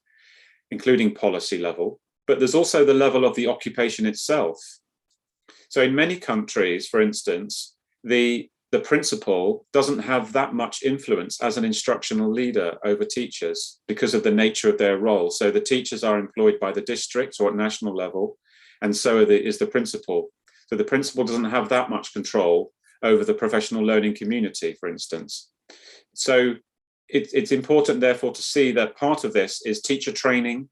including policy level, but there's also the level of the occupation itself. So in many countries, for instance, the principal doesn't have that much influence as an instructional leader over teachers because of the nature of their role. So the teachers are employed by the district or at national level, and so is the principal. So the principal doesn't have that much control over the professional learning community, for instance. So it's important, therefore, to see that part of this is teacher training,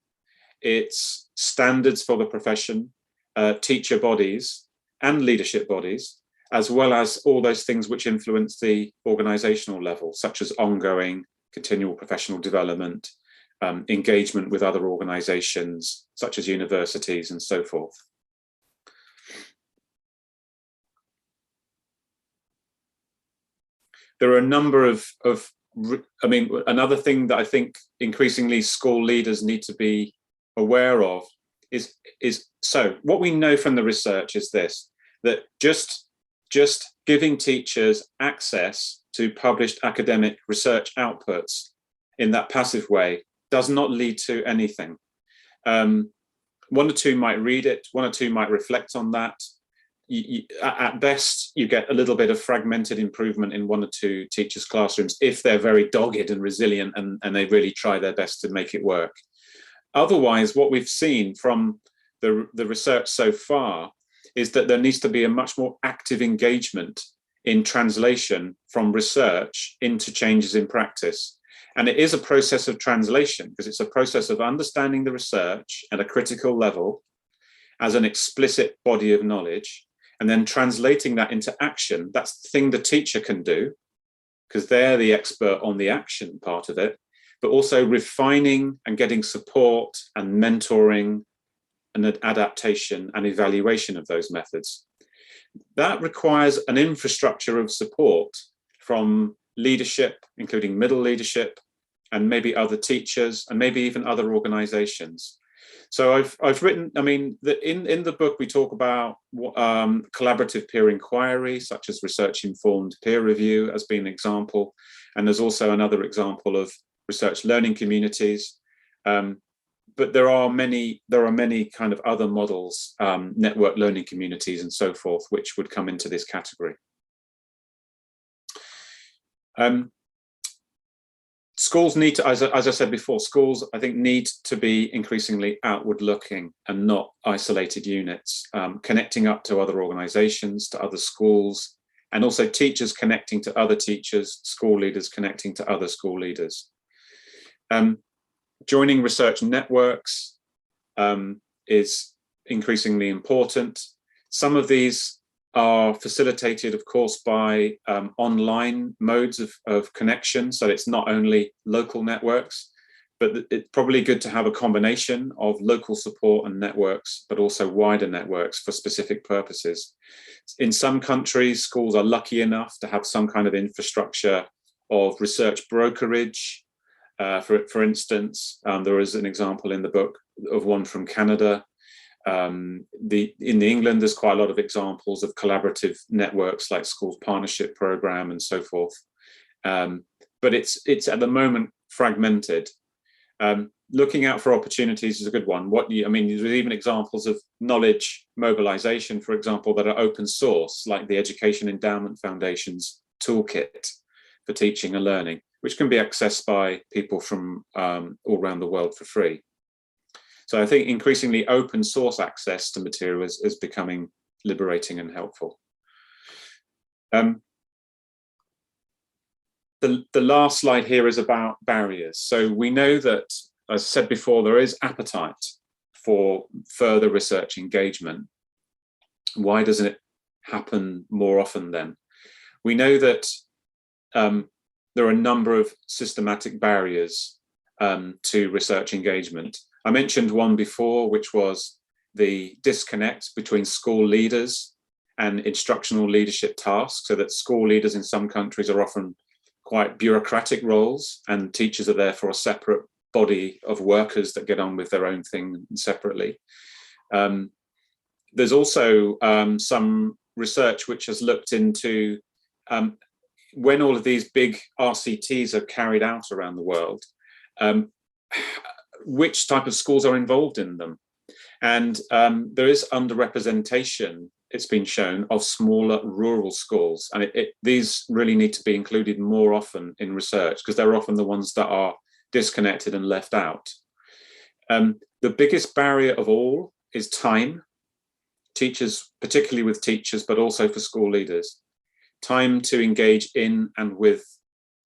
it's standards for the profession, teacher bodies and leadership bodies, as well as all those things which influence the organizational level, such as ongoing, continual professional development, engagement with other organizations, such as universities and so forth. There are a number of I mean, another thing that I think increasingly school leaders need to be aware of is so what we know from the research is this, that just giving teachers access to published academic research outputs in that passive way does not lead to anything. One or two might read it, one or two might reflect on that. At best, you get a little bit of fragmented improvement in one or two teachers' classrooms if they're very dogged and resilient and they really try their best to make it work. Otherwise, what we've seen from the research so far is that there needs to be a much more active engagement in translation from research into changes in practice. And it is a process of translation, because it's a process of understanding the research at a critical level as an explicit body of knowledge, and then translating that into action. That's the thing the teacher can do, because they're the expert on the action part of it, but also refining and getting support and mentoring and adaptation and evaluation of those methods. That requires an infrastructure of support from leadership, including middle leadership, and maybe other teachers, and maybe even other organizations. So I've written, I mean, in the book we talk about collaborative peer inquiry, such as research-informed peer review as being an example, and there's also another example of research learning communities. But there are many kind of other models, network learning communities and so forth, which would come into this category. Schools need to, as I said before, schools, I think, need to be increasingly outward looking and not isolated units, connecting up to other organizations, to other schools, and also teachers connecting to other teachers, school leaders connecting to other school leaders. Joining research networks is increasingly important. Some of these are facilitated, of course, by online modes of connection. So it's not only local networks, but it's probably good to have a combination of local support and networks, but also wider networks for specific purposes. In some countries, schools are lucky enough to have some kind of infrastructure of research brokerage. For instance, there is an example in the book of one from Canada. In England, there's quite a lot of examples of collaborative networks like Schools Partnership Programme and so forth. But it's at the moment fragmented. Looking out for opportunities is a good one. I mean, there's even examples of knowledge mobilization, for example, that are open source, like the Education Endowment Foundation's toolkit for teaching and learning, which can be accessed by people from all around the world for free. So I think increasingly open source access to material is becoming liberating and helpful. The last slide here is about barriers. So we know that, as I said before, there is appetite for further research engagement. Why doesn't it happen more often then? We know that there are a number of systematic barriers to research engagement. I mentioned one before, which was the disconnect between school leaders and instructional leadership tasks, so that school leaders in some countries are often quite bureaucratic roles, and teachers are therefore a separate body of workers that get on with their own thing separately. There's also some research which has looked into when all of these big RCTs are carried out around the world, which type of schools are involved in them. And there is underrepresentation, it's been shown, of smaller rural schools. And these really need to be included more often in research, because they're often the ones that are disconnected and left out. The biggest barrier of all is time. Teachers, particularly with teachers, but also for school leaders. Time to engage in and with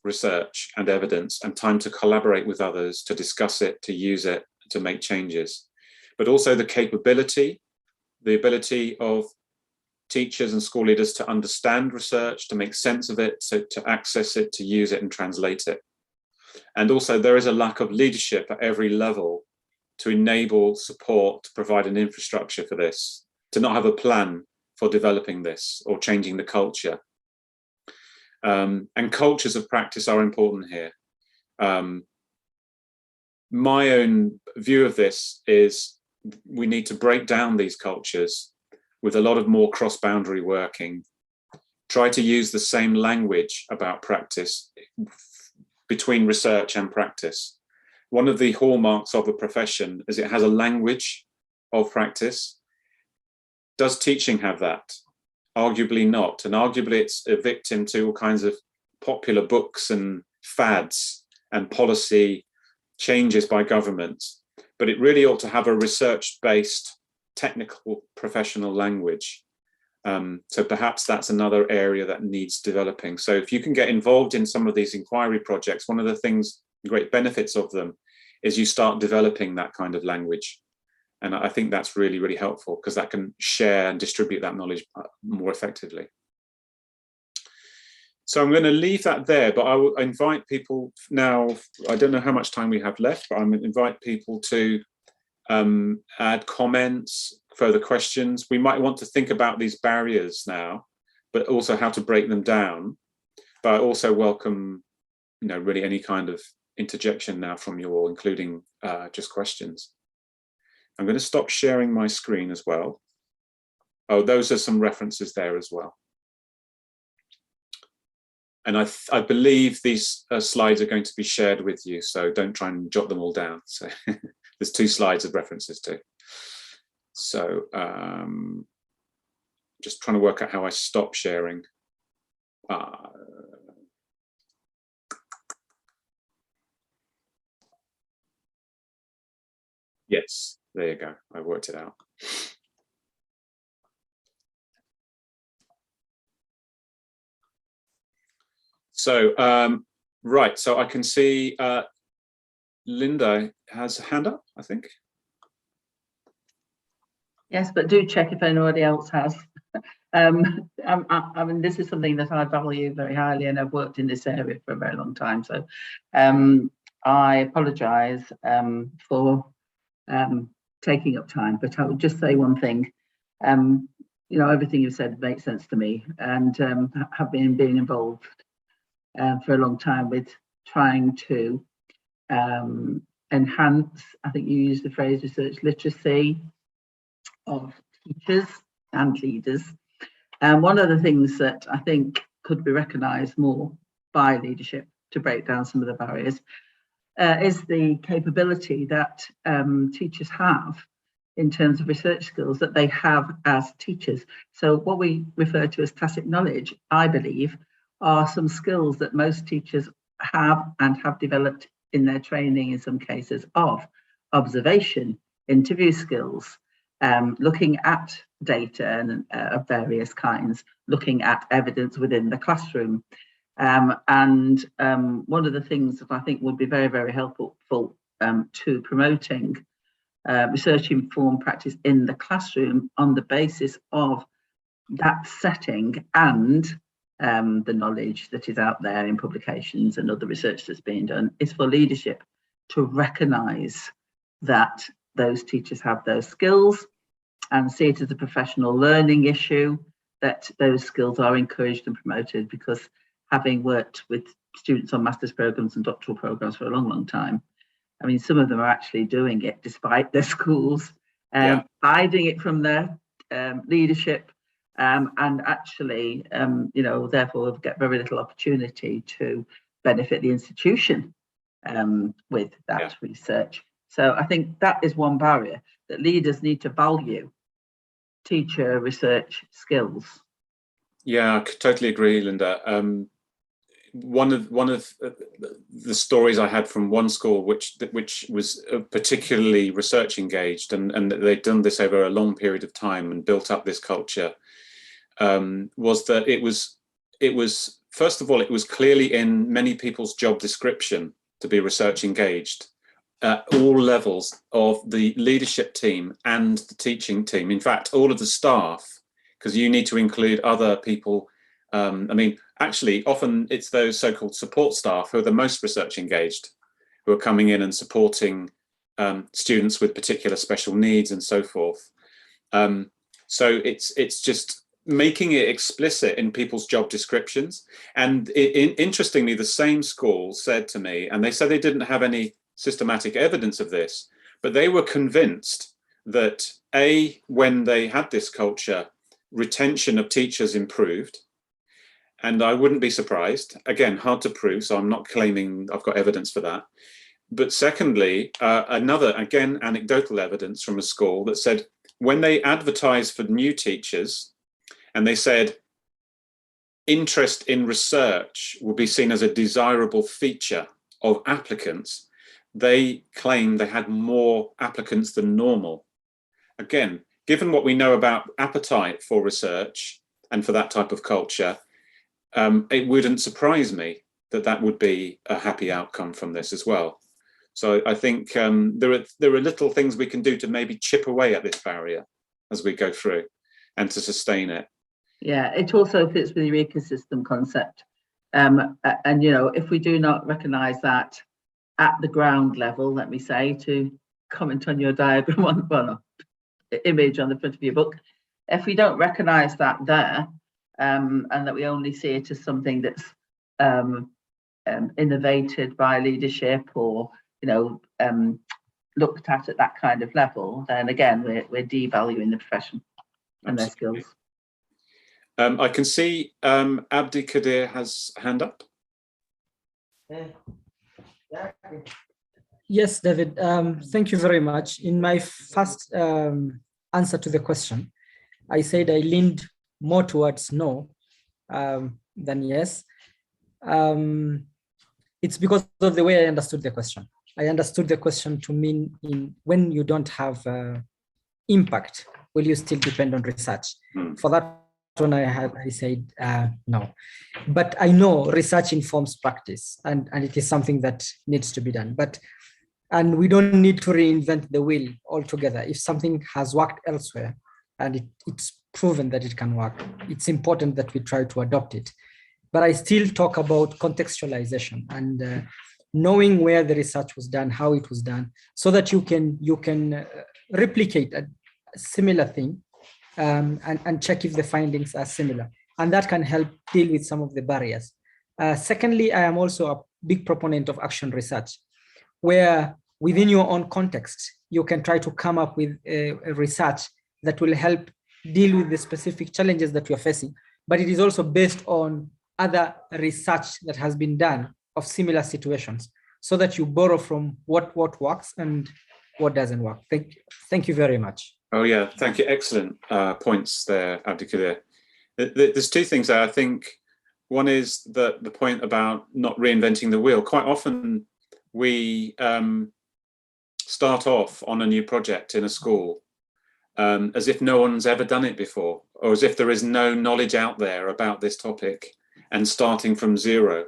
research and evidence, and time to collaborate with others, to discuss it, to use it, to make changes. But also the capability, the ability of teachers and school leaders to understand research, to make sense of it, so to access it, to use it and translate it. And also there is a lack of leadership at every level to enable support, to provide an infrastructure for this, to not have a plan for developing this or changing the culture. And cultures of practice are important here. My own view of this is we need to break down these cultures with a lot of more cross-boundary working, try to use the same language about practice between research and practice. One of the hallmarks of a profession is it has a language of practice. Does teaching have that? Arguably not, and arguably it's a victim to all kinds of popular books and fads and policy changes by governments, but it really ought to have a research-based technical professional language. So perhaps that's another area that needs developing. So if you can get involved in some of these inquiry projects, one of the things, great benefits of them is you start developing that kind of language. And I think that's really, really helpful because that can share and distribute that knowledge more effectively. So I'm going to leave that there, but I will invite people now. I don't know how much time we have left, but I'm going to invite people to add comments, further questions. We might want to think about these barriers now, but also how to break them down. But I also welcome, really any kind of interjection now from you all, including just questions. I'm going to stop sharing my screen as well. Oh, those are some references there as well. And I believe these slides are going to be shared with you, so don't try and jot them all down. So there's 2 slides of references too. So just trying to work out how I stop sharing. Yes, there you go. I worked it out. So, right, so I can see Linda has a hand up, I think. Yes, but do check if anybody else has. I mean, this is something that I value very highly, and I've worked in this area for a very long time. So I apologise for taking up time, but I would just say one thing. Everything you've said makes sense to me, and have been involved for a long time with trying to enhance, I think you used the phrase, research literacy of teachers and leaders. And one of the things that I think could be recognised more by leadership to break down some of the barriers is the capability that teachers have in terms of research skills that they have as teachers. So what we refer to as tacit knowledge, I believe, are some skills that most teachers have and have developed in their training, in some cases, of observation, interview skills, looking at data of various kinds, looking at evidence within the classroom. And one of the things that I think would be very, very helpful to promoting research-informed practice in the classroom on the basis of that setting and the knowledge that is out there in publications and other research that's being done is for leadership to recognise that those teachers have those skills and see it as a professional learning issue, that those skills are encouraged and promoted, because having worked with students on master's programmes and doctoral programmes for a long, long time, I mean, some of them are actually doing it despite their schools, hiding it from their leadership, and actually, therefore get very little opportunity to benefit the institution with that research. So I think that is one barrier, that leaders need to value teacher research skills. Yeah, I totally agree, Linda. One of the stories I had from one school, which was particularly research engaged, and they'd done this over a long period of time and built up this culture, was that it was first of all, it was clearly in many people's job description to be research engaged at all levels of the leadership team and the teaching team. In fact, all of the staff, because you need to include other people. I mean, actually, often it's those so-called support staff who are the most research engaged, who are coming in and supporting students with particular special needs and so forth. So it's just making it explicit in people's job descriptions. And interestingly, the same school said to me, and they said they didn't have any systematic evidence of this, but they were convinced that when they had this culture, retention of teachers improved. And I wouldn't be surprised. Again, hard to prove, so I'm not claiming I've got evidence for that. But secondly, another, again, anecdotal evidence from a school that said when they advertised for new teachers and they said interest in research will be seen as a desirable feature of applicants, they claimed they had more applicants than normal. Again, given what we know about appetite for research and for that type of culture, it wouldn't surprise me that that would be a happy outcome from this as well. So I think there are little things we can do to maybe chip away at this barrier as we go through and to sustain it. Yeah, it also fits with your ecosystem concept. And, you know, if we do not recognise that at the ground level, let me say, to comment on your diagram on, well, no, image on the front of your book, if we don't recognise that there, and that we only see it as something that's innovated by leadership or, you know, looked at that kind of level, then again, we're devaluing the profession and their skills. I can see Abdi Kadir has hand up. Yes, David, thank you very much. In my first answer to the question, I said I leaned more towards no than yes. It's because of the way I understood the question. I understood the question to mean when you don't have impact, will you still depend on research? For that one, I said no. But I know research informs practice, and it is something that needs to be done. And we don't need to reinvent the wheel altogether. If something has worked elsewhere and it's proven that it can work, it's important that we try to adopt it. But I still talk about contextualization and knowing where the research was done, how it was done, so that you can replicate a similar thing and check if the findings are similar. And that can help deal with some of the barriers. Secondly, I am also a big proponent of action research, where within your own context, you can try to come up with a research that will help deal with the specific challenges that you're facing. But it is also based on other research that has been done of similar situations, so that you borrow from what works and what doesn't work. Thank you very much. Oh yeah, thank you. Excellent points there, Abdikadir. There's two things there. I think one is the point about not reinventing the wheel. Quite often we start off on a new project in a school as if no one's ever done it before, or as if there is no knowledge out there about this topic, and starting from zero.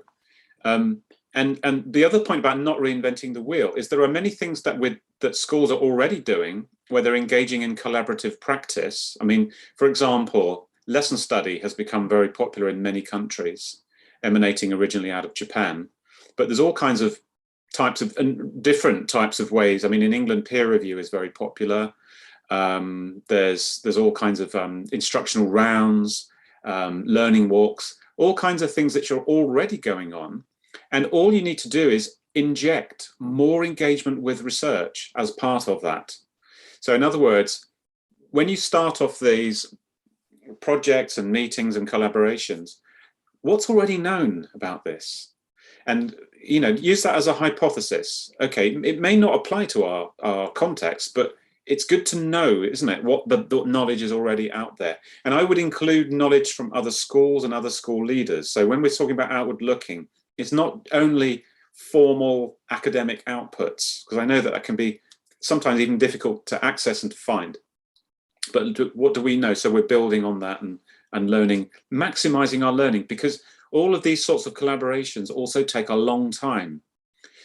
And the other point about not reinventing the wheel is there are many things that schools are already doing where they're engaging in collaborative practice. I mean, for example, lesson study has become very popular in many countries, emanating originally out of Japan. But there's all kinds of types of and different types of ways. I mean, in England, peer review is very popular. There's all kinds of instructional rounds, learning walks, all kinds of things that are already going on. And all you need to do is inject more engagement with research as part of that. So in other words, when you start off these projects and meetings and collaborations, what's already known about this? And use that as a hypothesis. Okay, it may not apply to our context, but it's good to know, isn't it, what the knowledge is already out there. And I would include knowledge from other schools and other school leaders. So when we're talking about outward looking, it's not only formal academic outputs, because I know that can be sometimes even difficult to access and to find. But what do we know? So we're building on that and learning, maximizing our learning, because all of these sorts of collaborations also take a long time.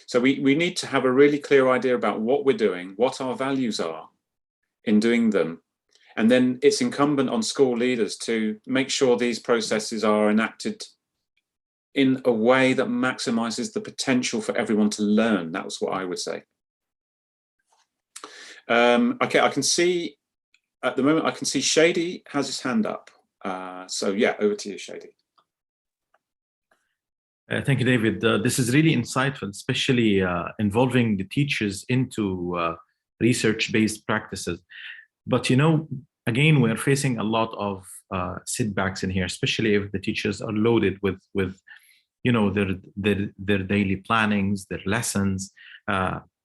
So we need to have a really clear idea about what we're doing, what our values are in doing them. And then it's incumbent on school leaders to make sure these processes are enacted in a way that maximizes the potential for everyone to learn. That was what I would say. Okay, I can see, at the moment, I can see Shady has his hand up. So yeah, over to you, Shady. Thank you, David. This is really insightful, especially involving the teachers into research-based practices. But again, we're facing a lot of setbacks in here, especially if the teachers are loaded with their daily plannings, their lessons.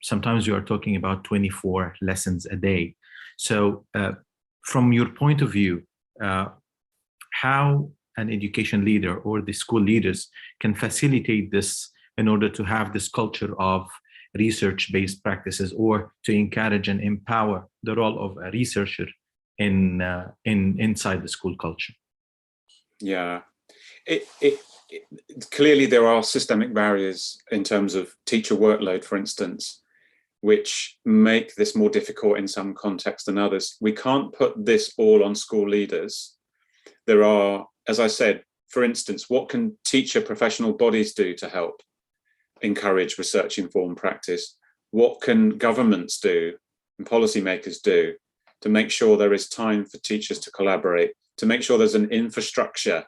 Sometimes you are talking about 24 lessons a day. So from your point of view, how an education leader or the school leaders can facilitate this in order to have this culture of research-based practices, or to encourage and empower the role of a researcher inside the school culture? Yeah, clearly there are systemic barriers in terms of teacher workload, for instance, which make this more difficult in some contexts than others. We can't put this all on school leaders. There are, as I said, for instance, what can teacher professional bodies do to help encourage research-informed practice? What can governments do and policymakers do to make sure there is time for teachers to collaborate, to make sure there's an infrastructure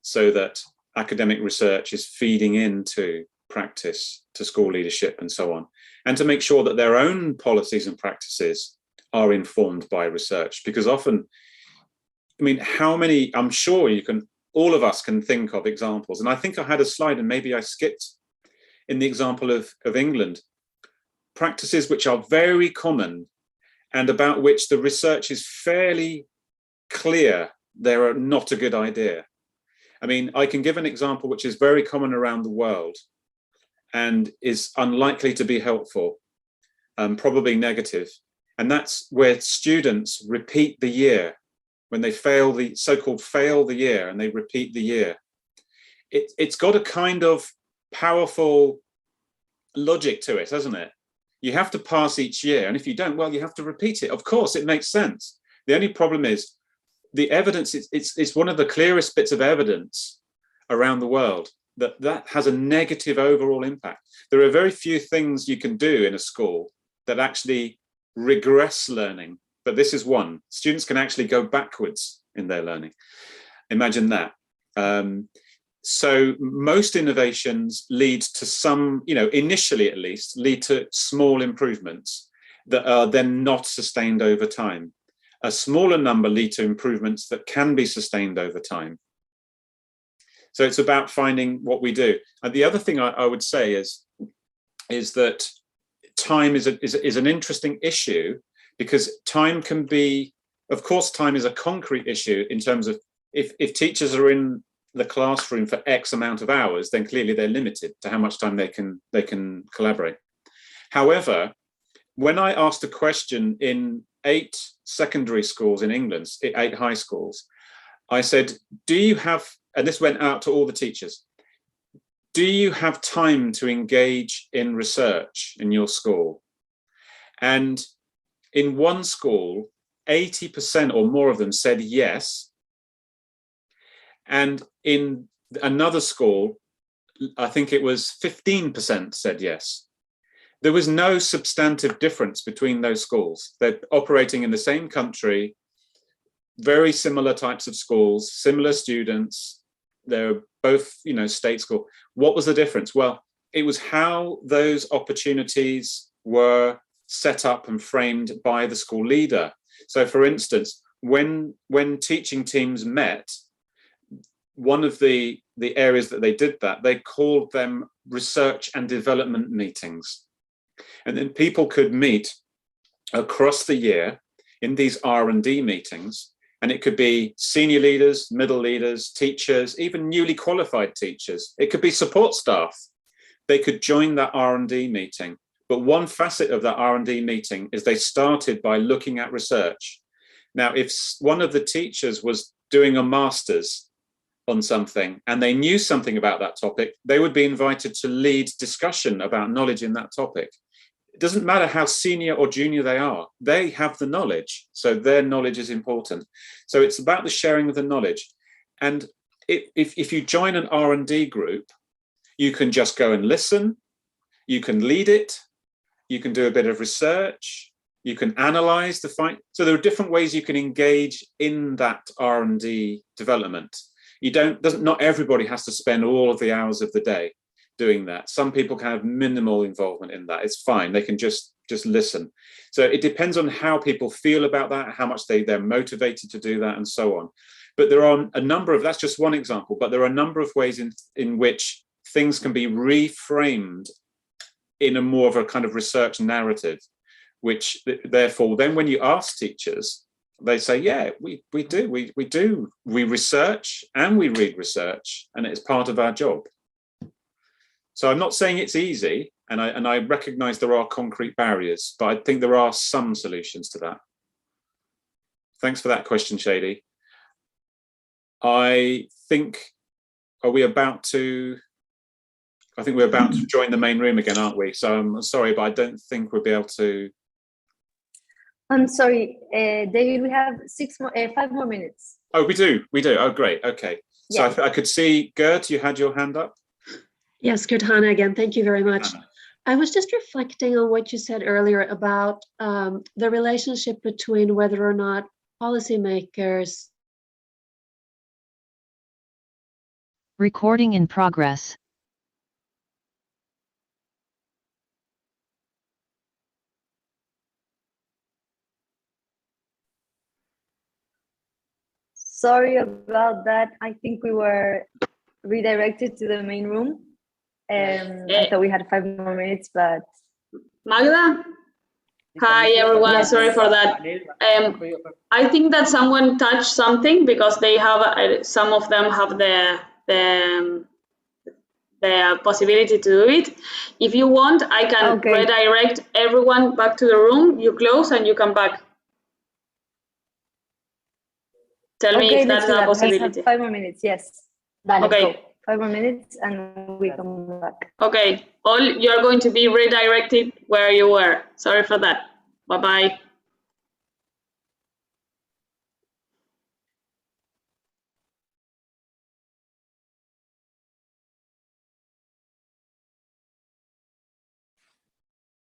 so that academic research is feeding into practice, to school leadership and so on, and to make sure that their own policies and practices are informed by research? Because often, I mean, how many, I'm sure all of us can think of examples, and I think I had a slide and maybe I skipped in the example of England, practices which are very common and about which the research is fairly clear they're not a good idea. I mean, I can give an example which is very common around the world and is unlikely to be helpful, probably negative, and that's where students repeat the year. When they fail the so-called fail the year and they repeat the year, it's got a kind of powerful logic to it, hasn't it? You have to pass each year, and if you don't, well, you have to repeat it. Of course, it makes sense. The only problem is the evidence. It's one of the clearest bits of evidence around the world that has a negative overall impact. There are very few things you can do in a school that actually regress learning. But this is one. Students can actually go backwards in their learning. Imagine that. So most innovations lead to some, initially at least, lead to small improvements that are then not sustained over time. A smaller number lead to improvements that can be sustained over time. So it's about finding what we do. And the other thing I would say is that time is an interesting issue, because time can be, of course, time is a concrete issue in terms of if teachers are in the classroom for X amount of hours, then clearly they're limited to how much time they can collaborate. However, when I asked a question in 8 secondary schools in England, 8 high schools, I said, do you have, and this went out to all the teachers, do you have time to engage in research in your school? And in one school, 80% or more of them said yes. And in another school, I think it was 15% said yes. There was no substantive difference between those schools. They're operating in the same country, very similar types of schools, similar students. They're both, state school. What was the difference? Well, it was how those opportunities were set up and framed by the school leader. So, for instance, when teaching teams met, one of the areas that they did that, they called them research and development meetings. And then people could meet across the year in these R&D meetings, and it could be senior leaders, middle leaders, teachers, even newly qualified teachers. It could be support staff. They could join that R&D meeting. But one facet of that R&D meeting is they started by looking at research. Now, if one of the teachers was doing a master's on something and they knew something about that topic, they would be invited to lead discussion about knowledge in that topic. It doesn't matter how senior or junior they are, they have the knowledge. So their knowledge is important. So it's about the sharing of the knowledge. And if you join an R&D group, you can just go and listen, you can lead it, you can do a bit of research, you can analyze the find. So there are different ways you can engage in that R&D development. Not everybody has to spend all of the hours of the day doing that. Some people can have minimal involvement in that. It's fine. They can just listen. So it depends on how people feel about that, how much they're motivated to do that, and so on. But there are a number of, that's just one example, but there are a number of ways in which things can be reframed in a more of a kind of research narrative, which therefore then when you ask teachers, they say, yeah, we do. We research and we read research, and it's part of our job. So I'm not saying it's easy, and I recognize there are concrete barriers, but I think there are some solutions to that. Thanks for that question, Shady. I think we're about to join the main room again, aren't we? So I'm sorry, but I don't think we'll be able to. I'm sorry, David, we have 5 more minutes. Oh, we do. Oh, great. Okay. So I could see, Gerd, you had your hand up. Yes, Gerd Hanna again. Thank you very much. I was just reflecting on what you said earlier about the relationship between whether or not policymakers. Recording in progress. Sorry about that. I think we were redirected to the main room. I thought we had 5 more minutes, but... Magda? Hi, everyone. Yes. Sorry for that. I think that someone touched something because they have, some of them have the possibility to do it. If you want, I can redirect everyone back to the room. You close and you come back. Tell me if that's a possibility. Let's have 5 more minutes, yes. Okay. 5 more minutes and we come back. Okay, all you're going to be redirected where you were. Sorry for that. Bye-bye.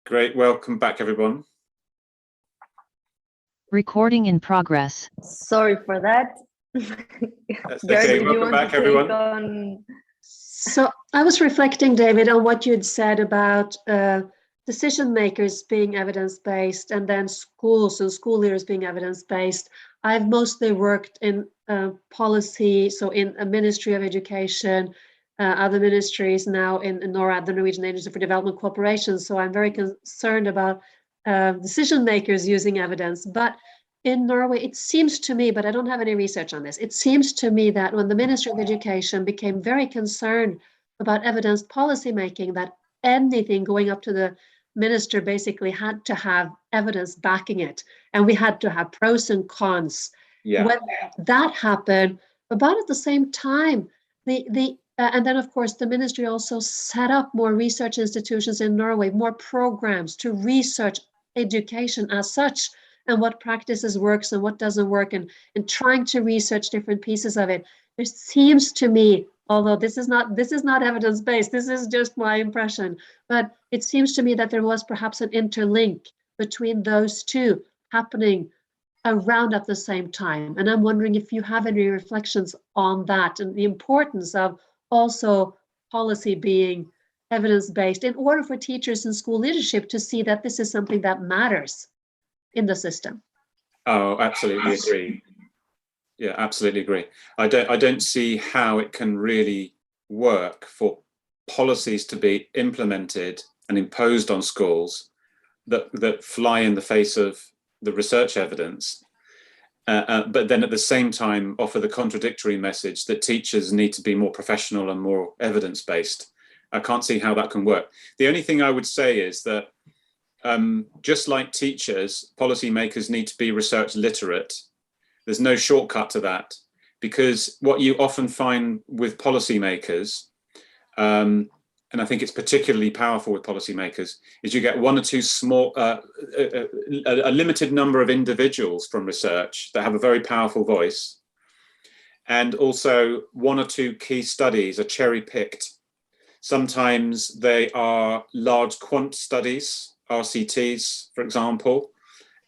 Great, welcome back, everyone. Recording in progress. Sorry for that. That's okay, welcome back, everyone. So I was reflecting, David, on what you had said about decision makers being evidence-based and then schools and school leaders being evidence-based. I've mostly worked in policy, so in a Ministry of Education, other ministries now in NORAD, the Norwegian Agency for Development Cooperation. So I'm very concerned about decision makers using evidence. But in Norway, it seems to me, but I don't have any research on this, it seems to me that when the Ministry of Education became very concerned about evidence policy making, that anything going up to the minister basically had to have evidence backing it. And we had to have pros and cons. Yeah. When that happened, about at the same time, and then, of course, the ministry also set up more research institutions in Norway, more programs to research education as such, and what practices works and what doesn't work, and trying to research different pieces of it. It seems to me, although this is not evidence-based, this is just my impression, but it seems to me that there was perhaps an interlink between those two happening around at the same time. And I'm wondering if you have any reflections on that and the importance of also policy being evidence-based in order for teachers and school leadership to see that this is something that matters in the system. Oh, absolutely agree. Yeah, absolutely agree. I don't see how it can really work for policies to be implemented and imposed on schools that fly in the face of the research evidence, but then at the same time offer the contradictory message that teachers need to be more professional and more evidence-based. I can't see how that can work. The only thing I would say is that just like teachers, policymakers need to be research literate. There's no shortcut to that, because what you often find with policymakers, and I think it's particularly powerful with policymakers, is you get one or two small, a limited number of individuals from research that have a very powerful voice. And also one or two key studies are cherry picked. Sometimes they are large quant studies, RCTs, for example,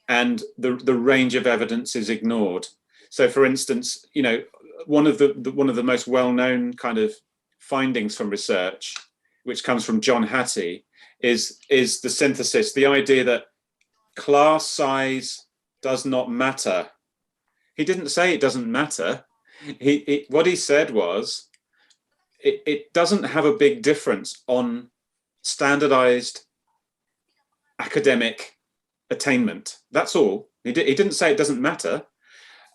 and the range of evidence is ignored. So, for instance, you know, one of the most well-known kind of findings from research, which comes from John Hattie, is the synthesis, the idea that class size does not matter. He didn't say it doesn't matter. What he said was, it doesn't have a big difference on standardized academic attainment. That's all. He didn't say it doesn't matter.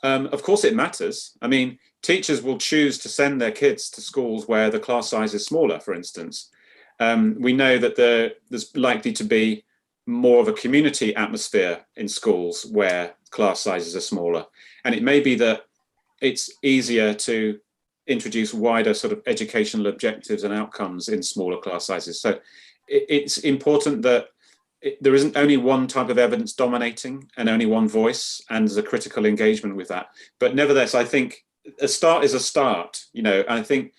Of course it matters. I mean, teachers will choose to send their kids to schools where the class size is smaller, for instance. We know that there's likely to be more of a community atmosphere in schools where class sizes are smaller. And it may be that it's easier to introduce wider sort of educational objectives and outcomes in smaller class sizes. So it's important that there isn't only one type of evidence dominating and only one voice, and there's a critical engagement with that. But nevertheless, I think a start is a start, you know. I think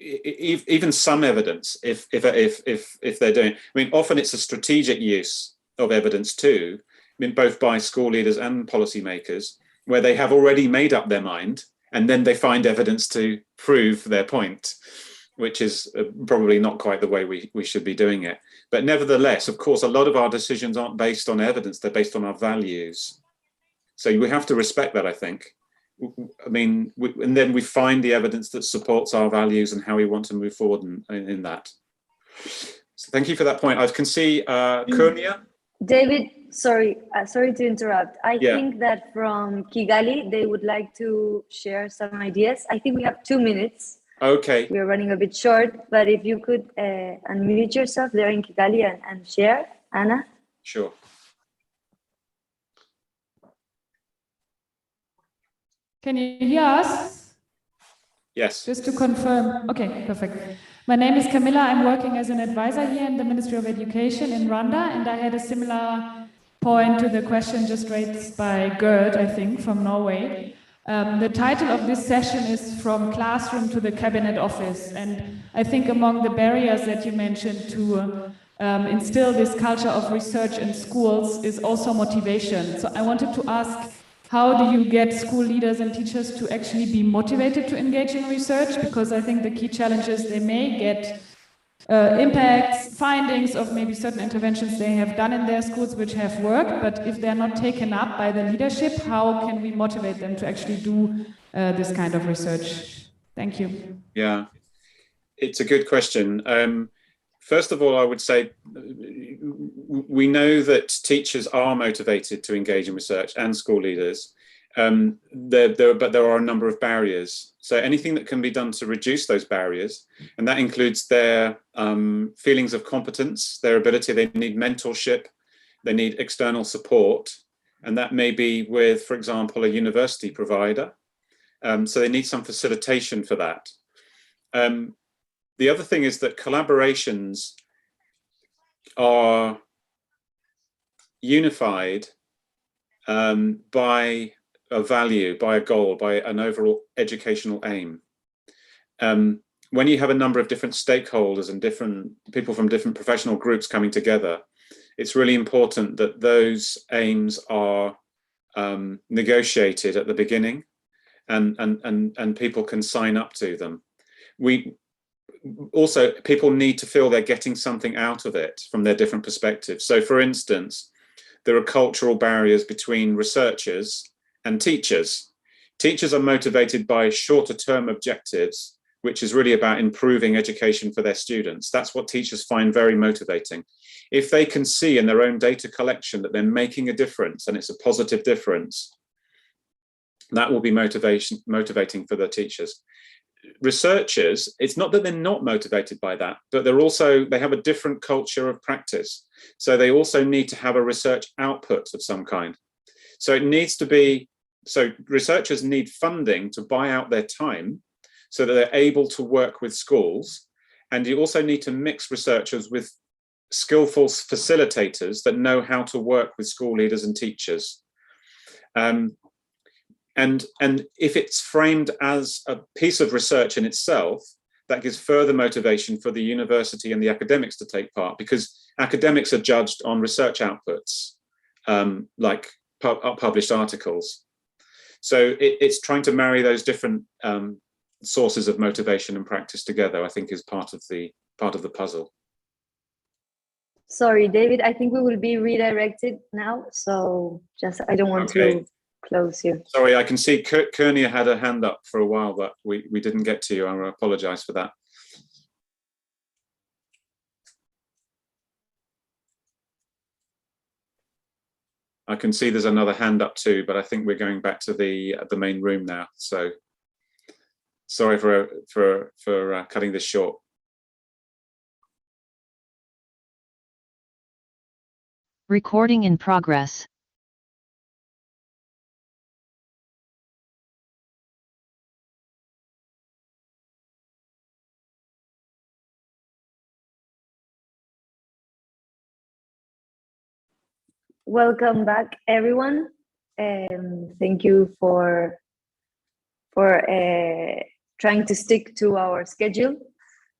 even some evidence, if they're doing, I mean, often it's a strategic use of evidence too, I mean, both by school leaders and policymakers, where they have already made up their mind and then they find evidence to prove their point, which is probably not quite the way we should be doing it. But nevertheless, of course, a lot of our decisions aren't based on evidence, they're based on our values. So we have to respect that, I think. I mean, and then we find the evidence that supports our values and how we want to move forward in that. So thank you for that point. I can see Kurnia. David, sorry to interrupt. I think that from Kigali, they would like to share some ideas. I think we have 2 minutes. Okay. We're running a bit short, but if you could unmute yourself there in Kigali and share, Anna. Sure. Can you hear us? Yes. Just to confirm. Okay, perfect. My name is Camilla. I'm working as an advisor here in the Ministry of Education in Rwanda, and I had a similar point to the question just raised by Gerd, I think, from Norway. The title of this session is From Classroom to the Cabinet Office, and I think among the barriers that you mentioned to instill this culture of research in schools is also motivation. So I wanted to ask, how do you get school leaders and teachers to actually be motivated to engage in research? Because I think the key challenge is they may get impacts, findings of maybe certain interventions they have done in their schools which have worked, but if they're not taken up by the leadership, how can we motivate them to actually do this kind of research? Thank you. Yeah, it's a good question. First of all, I would say we know that teachers are motivated to engage in research and school leaders, but there are a number of barriers. So anything that can be done to reduce those barriers, and that includes their feelings of competence, their ability, they need mentorship, they need external support, and that may be with, for example, a university provider. So they need some facilitation for that. The other thing is that collaborations are unified by a value, by a goal, by an overall educational aim. When you have a number of different stakeholders and different people from different professional groups coming together, it's really important that those aims are negotiated at the beginning and people can sign up to them. Also, people need to feel they're getting something out of it from their different perspectives. So, for instance, there are cultural barriers between researchers and teachers. Teachers are motivated by shorter term objectives, which is really about improving education for their students. That's what teachers find very motivating. If they can see in their own data collection that they're making a difference and it's a positive difference, that will be motivating for the teachers. Researchers, it's not that they're not motivated by that, but they have a different culture of practice. So they also need to have a research output of some kind. So researchers need funding to buy out their time so that they're able to work with schools. And you also need to mix researchers with skillful facilitators that know how to work with school leaders and teachers. And if it's framed as a piece of research in itself, that gives further motivation for the university and the academics to take part, because academics are judged on research outputs, like published articles. So it's trying to marry those different sources of motivation and practice together, I think, is part of the puzzle. Sorry, David, I think we will be redirected now. So I don't want to close you. Sorry, I can see Kernia had a hand up for a while, but we didn't get to you. I apologize for that. I can see there's another hand up too, but I think we're going back to the main room now. So sorry for cutting this short. Recording in progress. Welcome back, everyone. Thank you for trying to stick to our schedule.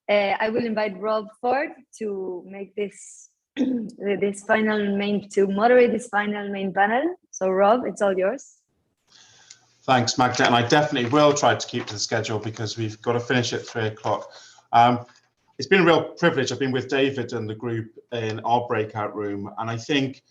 I will invite Rob Ford to make this to moderate this final main panel. So Rob, it's all yours. Thanks, Magda, and I definitely will try to keep to the schedule because we've got to finish at 3 o'clock. It's been a real privilege. I've been with David and the group in our breakout room, and I think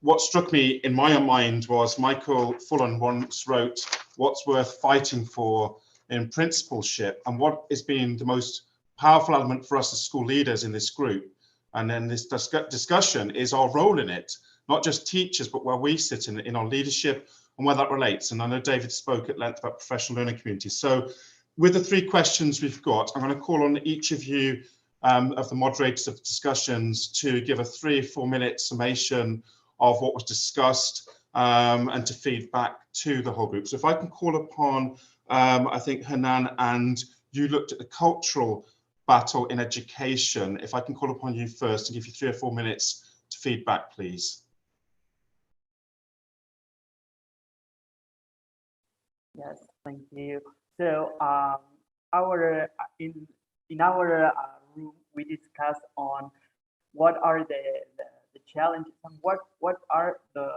what struck me in my own mind was Michael Fullan once wrote, "What's worth fighting for in principleship?" And what has been the most powerful element for us as school leaders in this group, and then this discussion, is our role in it, not just teachers, but where we sit in our leadership and where that relates. And I know David spoke at length about professional learning communities. So with the 3 questions we've got, I'm going to call on each of you, of the moderators of the discussions, to give a 3 or 4 minute summation of what was discussed and to feed back to the whole group. So if I can call upon, I think Hernan, and you looked at the cultural battle in education. If I can call upon you first and give you 3 or 4 minutes to feed back, please. Yes, thank you. So in our room, we discussed on what are the challenges and what are the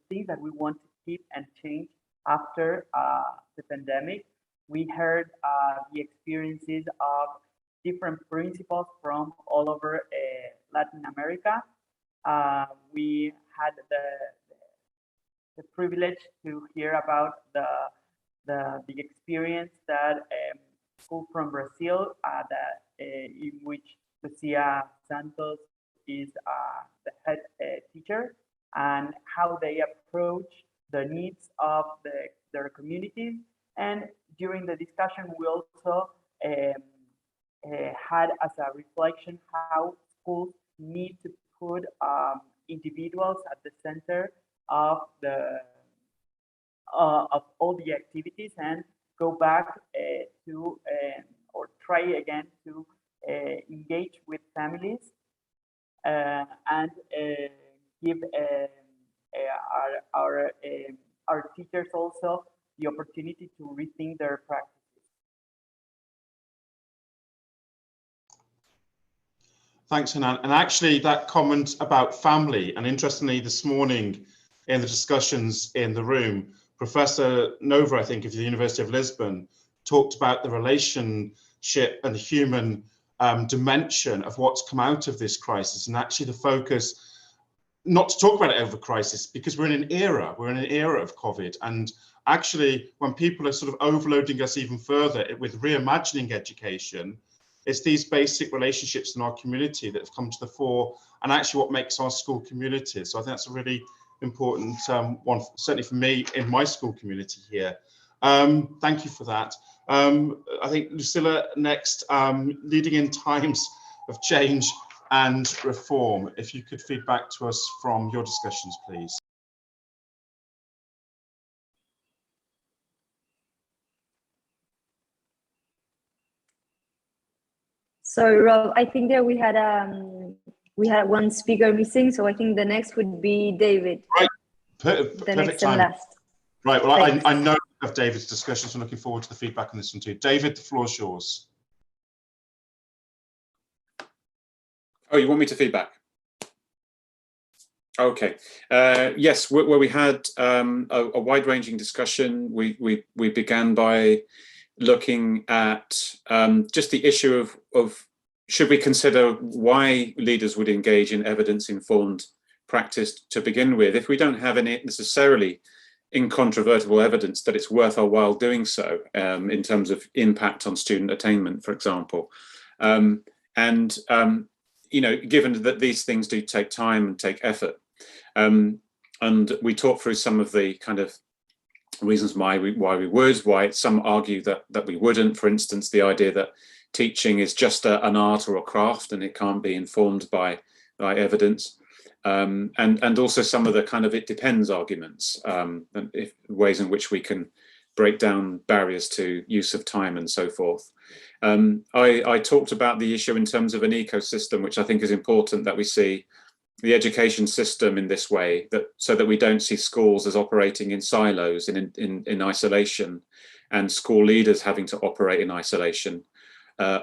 things that we want to keep and change after the pandemic. We heard the experiences of different principles from all over Latin America. We had the privilege to hear about the experience that school from Brazil, in which Lucia Santos is the head teacher, and how they approach the needs of their communities. And during the discussion, we also had as a reflection how schools need to put individuals at the center of of all the activities, and go back to or try again to engage with families and give our teachers also the opportunity to rethink their practices. Thanks, Hanan. And actually that comment about family, and interestingly this morning in the discussions in the room, Professor Nova, I think, of the University of Lisbon, talked about the relationship and the human dimension of what's come out of this crisis, and actually the focus, not to talk about it over crisis, because we're in an era of COVID, and actually when people are sort of overloading us even further with reimagining education, it's these basic relationships in our community that have come to the fore, and actually what makes our school community. So I think that's a really important one, certainly for me in my school community here. Thank you for that. I think Lucilla next, leading in times of change and reform. If you could feed back to us from your discussions, please. Sorry, Rob, I think that we had one speaker missing, so I think the next would be David. Right, the next and time. last. Right, well, I know of David's discussions, so I'm looking forward to the feedback on this one too. David, the floor is yours. Oh, you want me to feedback? Okay. Yes, where we had a wide-ranging discussion. We began by looking at just the issue of should we consider why leaders would engage in evidence-informed practice to begin with, if we don't have any necessarily incontrovertible evidence that it's worth our while doing so, in terms of impact on student attainment, for example. You know, given that these things do take time and take effort. And we talked through some of the kind of reasons why we would, why some argue that we wouldn't. For instance, the idea that teaching is just an art or a craft and it can't be informed by evidence. And also some of the kind of it depends arguments, and ways in which we can break down barriers to use of time and so forth. I talked about the issue in terms of an ecosystem, which I think is important, that we see the education system in this way, so that we don't see schools as operating in silos, in isolation, and school leaders having to operate in isolation,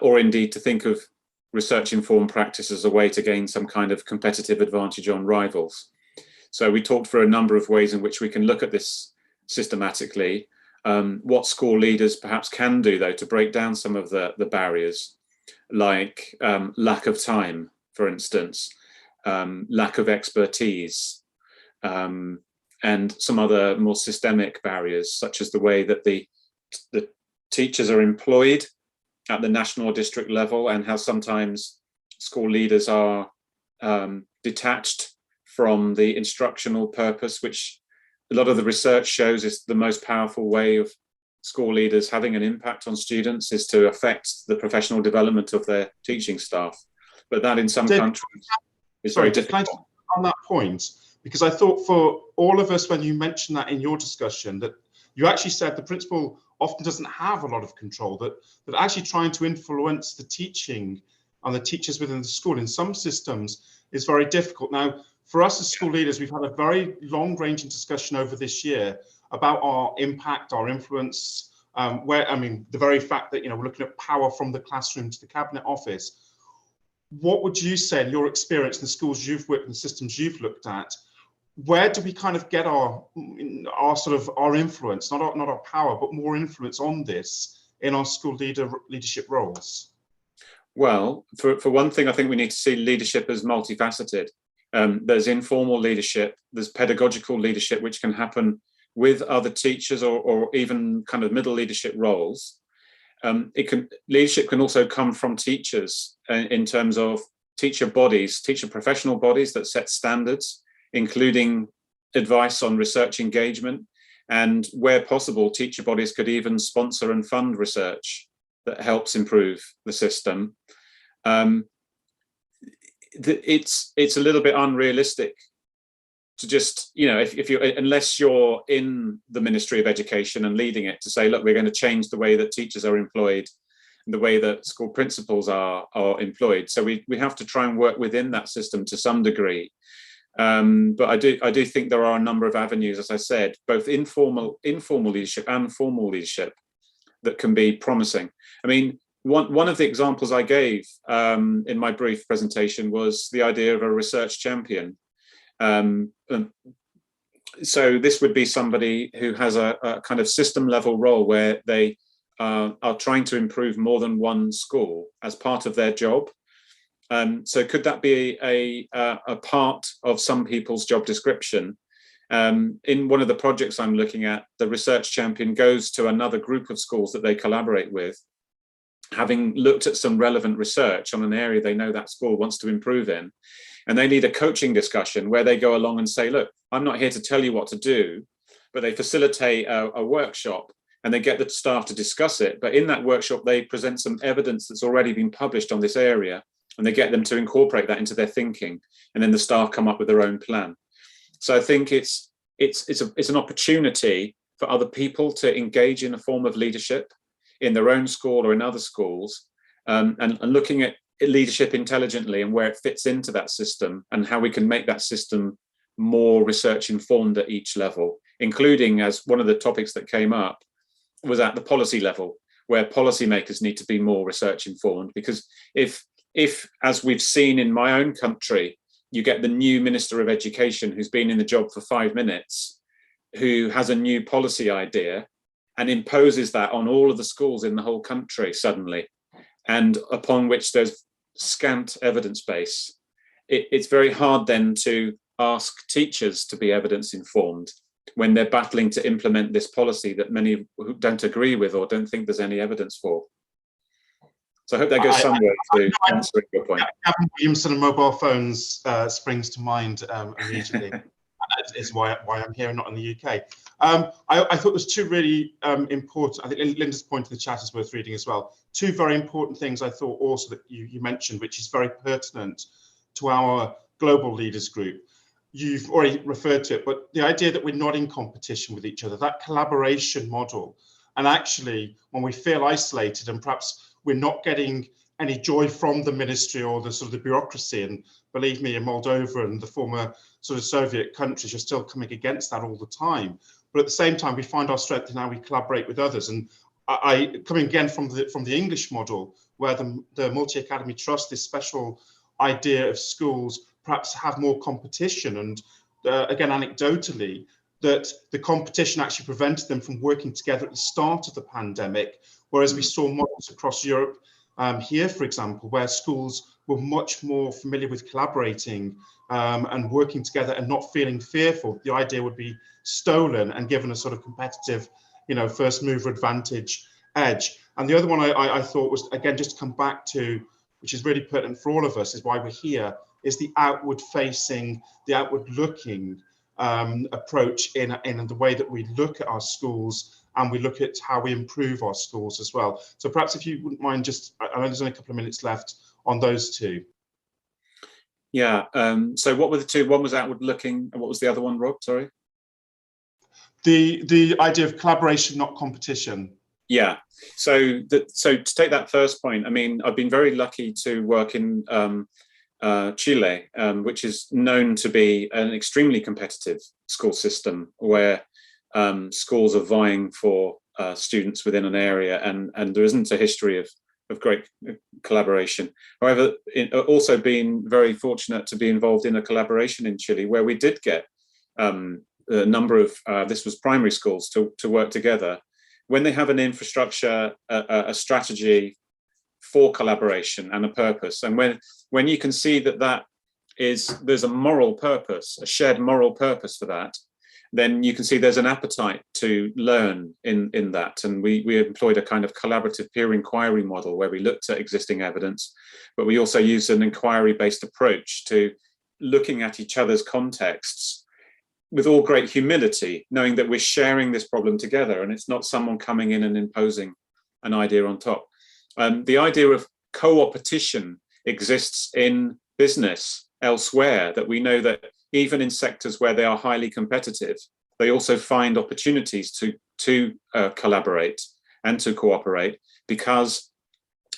or indeed to think of research-informed practice as a way to gain some kind of competitive advantage on rivals. So we talked through a number of ways in which we can look at this systematically. What school leaders perhaps can do, though, to break down some of the barriers, like lack of time, for instance, lack of expertise, and some other more systemic barriers, such as the way that the teachers are employed at the national or district level, and how sometimes school leaders are detached from the instructional purpose, which a lot of the research shows is the most powerful way of school leaders having an impact on students, is to affect the professional development of their teaching staff. But that in some countries is very difficult. Can I on that point? Because I thought for all of us, when you mentioned that in your discussion, that you actually said the principal often doesn't have a lot of control, that actually trying to influence the teaching and the teachers within the school in some systems is very difficult. Now, for us as school leaders, we've had a very long-ranging discussion over this year about our impact, our influence, the very fact that, you know, we're looking at power from the classroom to the cabinet office. What would you say in your experience in the schools you've worked in, the systems you've looked at, where do we kind of get our influence, not our power, but more influence on this in our school leadership roles? Well, for one thing, I think we need to see leadership as multifaceted. There's informal leadership, there's pedagogical leadership, which can happen with other teachers or even kind of middle leadership roles. Leadership can also come from teachers in terms of teacher professional bodies that set standards, including advice on research engagement, and where possible, teacher bodies could even sponsor and fund research that helps improve the system. It's a little bit unrealistic to just, you know, unless you're in the Ministry of Education and leading it, to say, look, we're going to change the way that teachers are employed and the way that school principals are employed. So we have to try and work within that system to some degree. But I do think there are a number of avenues, as I said, both informal leadership and formal leadership that can be promising. I mean, one of the examples I gave in my brief presentation was the idea of a research champion. So this would be somebody who has a kind of system level role where they are trying to improve more than one school as part of their job. So could that be a part of some people's job description? In one of the projects I'm looking at, the research champion goes to another group of schools that they collaborate with, having looked at some relevant research on an area they know that school wants to improve in. And they need a coaching discussion where they go along and say, look, I'm not here to tell you what to do, but they facilitate a workshop and they get the staff to discuss it. But in that workshop, they present some evidence that's already been published on this area, and they get them to incorporate that into their thinking. And then the staff come up with their own plan. So I think it's an opportunity for other people to engage in a form of leadership in their own school or in other schools, and looking at leadership intelligently and where it fits into that system and how we can make that system more research informed at each level, including, as one of the topics that came up was at the policy level, where policymakers need to be more research informed. Because if as we've seen in my own country, you get the new Minister of Education who's been in the job for 5 minutes, who has a new policy idea and imposes that on all of the schools in the whole country suddenly, and upon which there's scant evidence base. It's very hard then to ask teachers to be evidence informed when they're battling to implement this policy that many who don't agree with or don't think there's any evidence for. So I hope that goes some way to answering your point. Gavin Williamson and mobile phones springs to mind immediately. That is why I'm here and not in the UK. I thought there's 2 really important, I think Linda's point in the chat is worth reading as well. 2 very important things I thought also that you mentioned, which is very pertinent to our global leaders group. You've already referred to it, but the idea that we're not in competition with each other, that collaboration model, and actually when we feel isolated and perhaps we're not getting any joy from the ministry or the sort of the bureaucracy, and believe me, in Moldova and the former sort of Soviet countries, you're still coming against that all the time. But at the same time, we find our strength in how we collaborate with others. And I coming again from the English model, where the multi-academy trust, this special idea of schools perhaps have more competition, and again, anecdotally, that the competition actually prevented them from working together at the start of the pandemic, whereas we saw models across Europe here, for example, where schools were much more familiar with collaborating and working together and not feeling fearful. The idea would be stolen and given a sort of competitive, first mover advantage edge. And the other one I thought was, again, just to come back to, which is really pertinent for all of us, is why we're here, is the outward facing, the outward looking approach in the way that we look at our schools, and we look at how we improve our schools as well. So perhaps if you wouldn't mind, just, I know there's only a couple of minutes left on those 2. Yeah, so what were the 2? One was outward looking, and what was the other one, Rob? Sorry. The idea of collaboration, not competition. Yeah, so to take that first point, I mean, I've been very lucky to work in Chile, which is known to be an extremely competitive school system, where schools are vying for students within an area, and there isn't a history of great collaboration. However, also been very fortunate to be involved in a collaboration in Chile, where we did get a number of, this was primary schools, to work together. When they have an infrastructure, a strategy for collaboration and a purpose, and when you can see that there's a moral purpose, a shared moral purpose for that, then you can see there's an appetite to learn in that. And we employed a kind of collaborative peer inquiry model where we looked at existing evidence, but we also used an inquiry-based approach to looking at each other's contexts with all great humility, knowing that we're sharing this problem together and it's not someone coming in and imposing an idea on top. The idea of co-opetition exists in business elsewhere, that we know that even in sectors where they are highly competitive, they also find opportunities to collaborate and to cooperate, because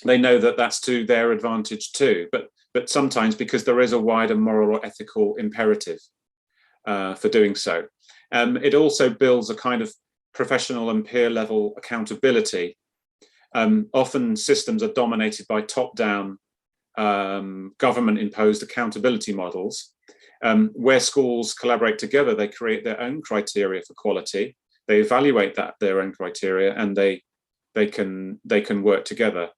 they know that that's to their advantage too, but sometimes because there is a wider moral or ethical imperative for doing so. It also builds a kind of professional and peer level accountability. Often systems are dominated by top-down government-imposed accountability models. Where schools collaborate together, they create their own criteria for quality. They evaluate their own criteria, and they can work together.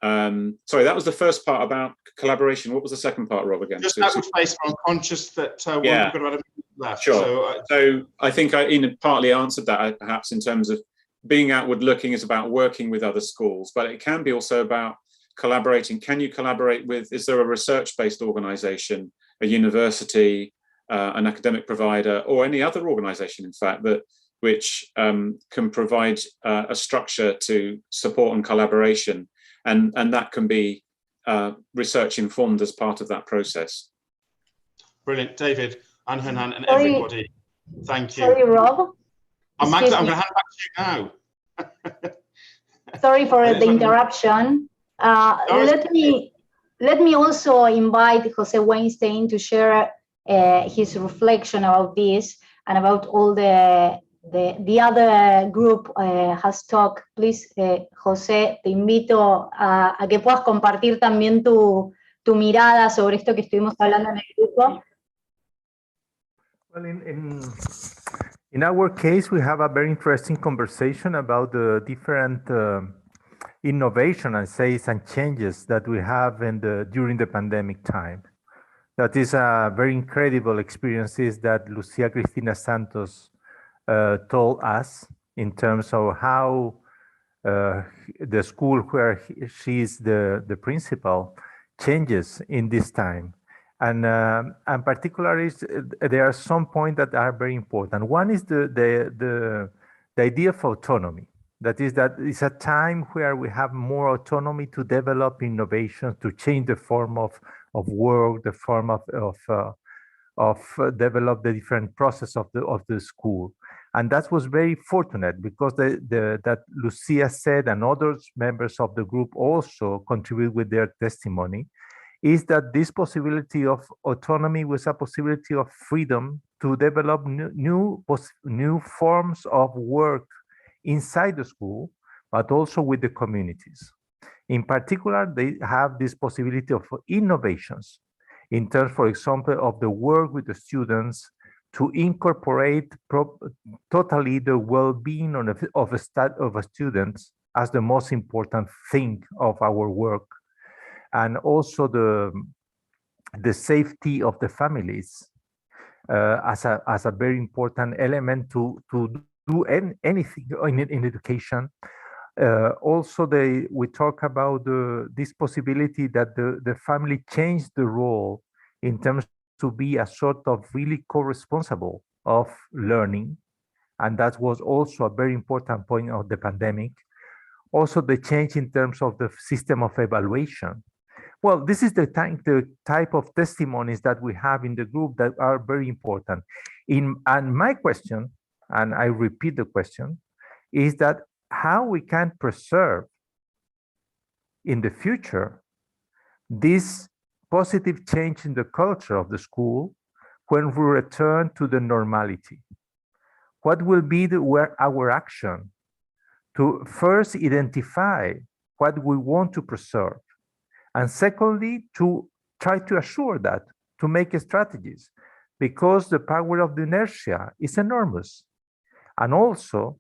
Sorry, that was the first part about collaboration. What was the second part, Rob, again? Just outward face, I'm conscious that we've got about a minute left. Sure. So I think I partly answered that, perhaps, in terms of being outward looking is about working with other schools, but it can be also about collaborating. Can you collaborate with, is there a research-based organization, a university, an academic provider, or any other organization, in fact, which can provide a structure to support and collaboration, and that can be research informed as part of that process. Brilliant, David and Hernan and everybody. Thank you. Sorry, Rob. I'm going to hand back to you now. Sorry for the interruption. Let me also invite Jose Weinstein to share his reflection about this and about all the other group has talked. Please, José, te invito a que puedas compartir también tu tu mirada sobre esto que estuvimos hablando en el grupo. Well, in our case, we have a very interesting conversation about the different innovation and says and changes that we have during the pandemic time. That is a very incredible experiences that Lucia Cristina Santos told us in terms of how the school where she is the principal changes in this time. And particularly, there are some points that are very important. One is the idea of autonomy. That it's a time where we have more autonomy to develop innovations, to change the form of work, the form of develop the different process of the school. And that was very fortunate because that Lucia said and other members of the group also contribute with their testimony, is that this possibility of autonomy was a possibility of freedom to develop new forms of work inside the school, but also with the communities. In particular, they have this possibility of innovations in terms, for example, of the work with the students to incorporate totally the well-being of students as the most important thing of our work, and also the safety of the families as a very important element to do anything in education. Also, we talk about this possibility that the family changed the role in terms to be a sort of really co-responsible of learning. And that was also a very important point of the pandemic. Also, the change in terms of the system of evaluation. Well, this is the type of testimonies that we have in the group that are very important. And my question, and I repeat the question, is that how we can preserve in the future this positive change in the culture of the school when we return to the normality. What will be our action to first identify what we want to preserve, and secondly, to try to assure that, to make strategies, because the power of the inertia is enormous. And also,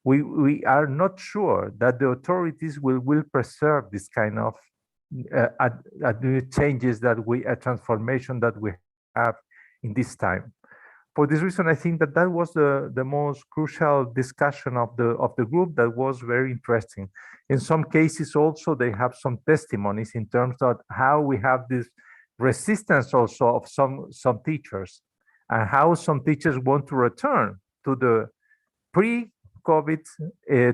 we are not sure that the authorities will preserve this kind of changes transformation that we have in this time. For this reason, I think that was the most crucial discussion of the group that was very interesting. In some cases also, they have some testimonies in terms of how we have this resistance also of some teachers, and how some teachers want to return to the pre-COVID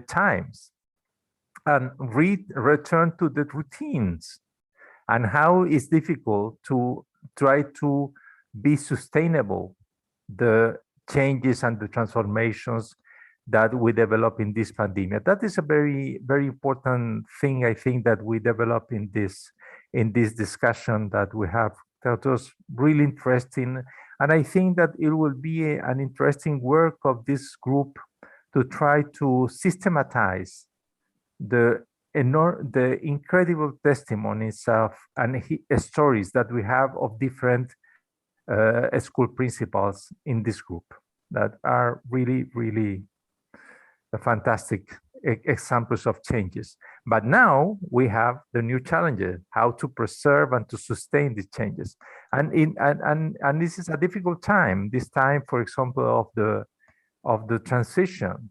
times and return to the routines, and how it's difficult to try to be sustainable the changes and the transformations that we develop in this pandemic. That is a very, very important thing, I think, that we develop in this discussion that we have. That was really interesting. And I think that it will be an interesting work of this group to try to systematize the incredible testimonies and stories that we have of different school principals in this group that are really, really fantastic examples of changes. But now we have the new challenges, how to preserve and to sustain these changes. And this is a difficult time, this time, for example, of the transition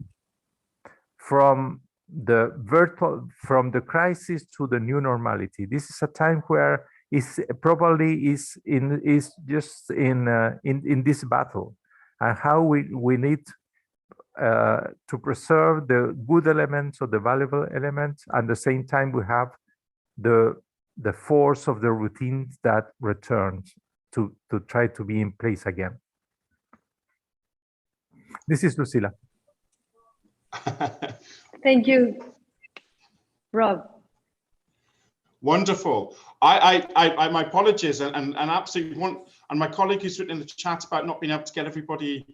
from the crisis to the new normality. This is a time where is just in this battle, and how we need to preserve the good elements or the valuable elements, and at the same time we have the force of the routines that returns to try to be in place again. This is Lucila. Thank you, Rob. Wonderful. My apologies, and absolutely and my colleague who's written in the chat about not being able to get everybody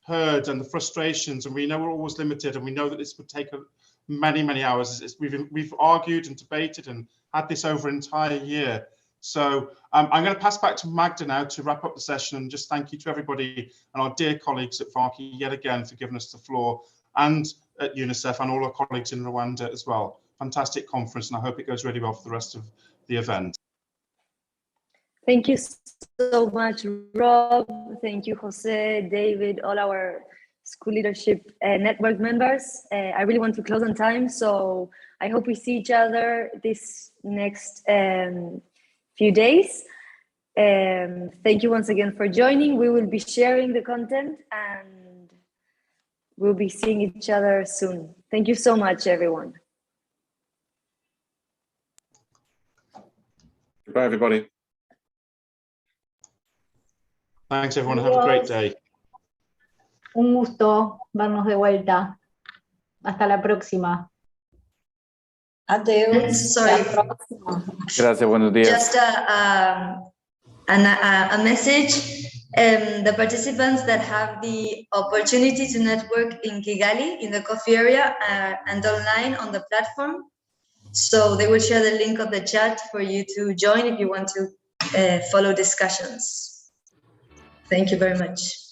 heard and the frustrations, and we know we're always limited, and we know that this would take many hours. We've argued and debated and had this over an entire year So I'm going to pass back to Magda now to wrap up the session, and just thank you to everybody and our dear colleagues at Varkey yet again for giving us the floor, and at UNICEF and all our colleagues in Rwanda as well. Fantastic conference, and I hope it goes really well for the rest of the event. Thank you so much, Rob. Thank you, Jose, David, all our school leadership network members. I really want to close on time, so I hope we see each other this next few days. Thank you once again for joining. We will be sharing the content and we'll be seeing each other soon. Thank you so much, everyone. Goodbye, everybody. Thanks, everyone. Have a great day. Un gusto vernos de vuelta. Hasta la próxima. Adeus. Sorry. Gracias, buenos días. Just a message. The participants that have the opportunity to network in Kigali, in the coffee area, and online on the platform. So they will share the link of the chat for you to join if you want to follow discussions. Thank you very much.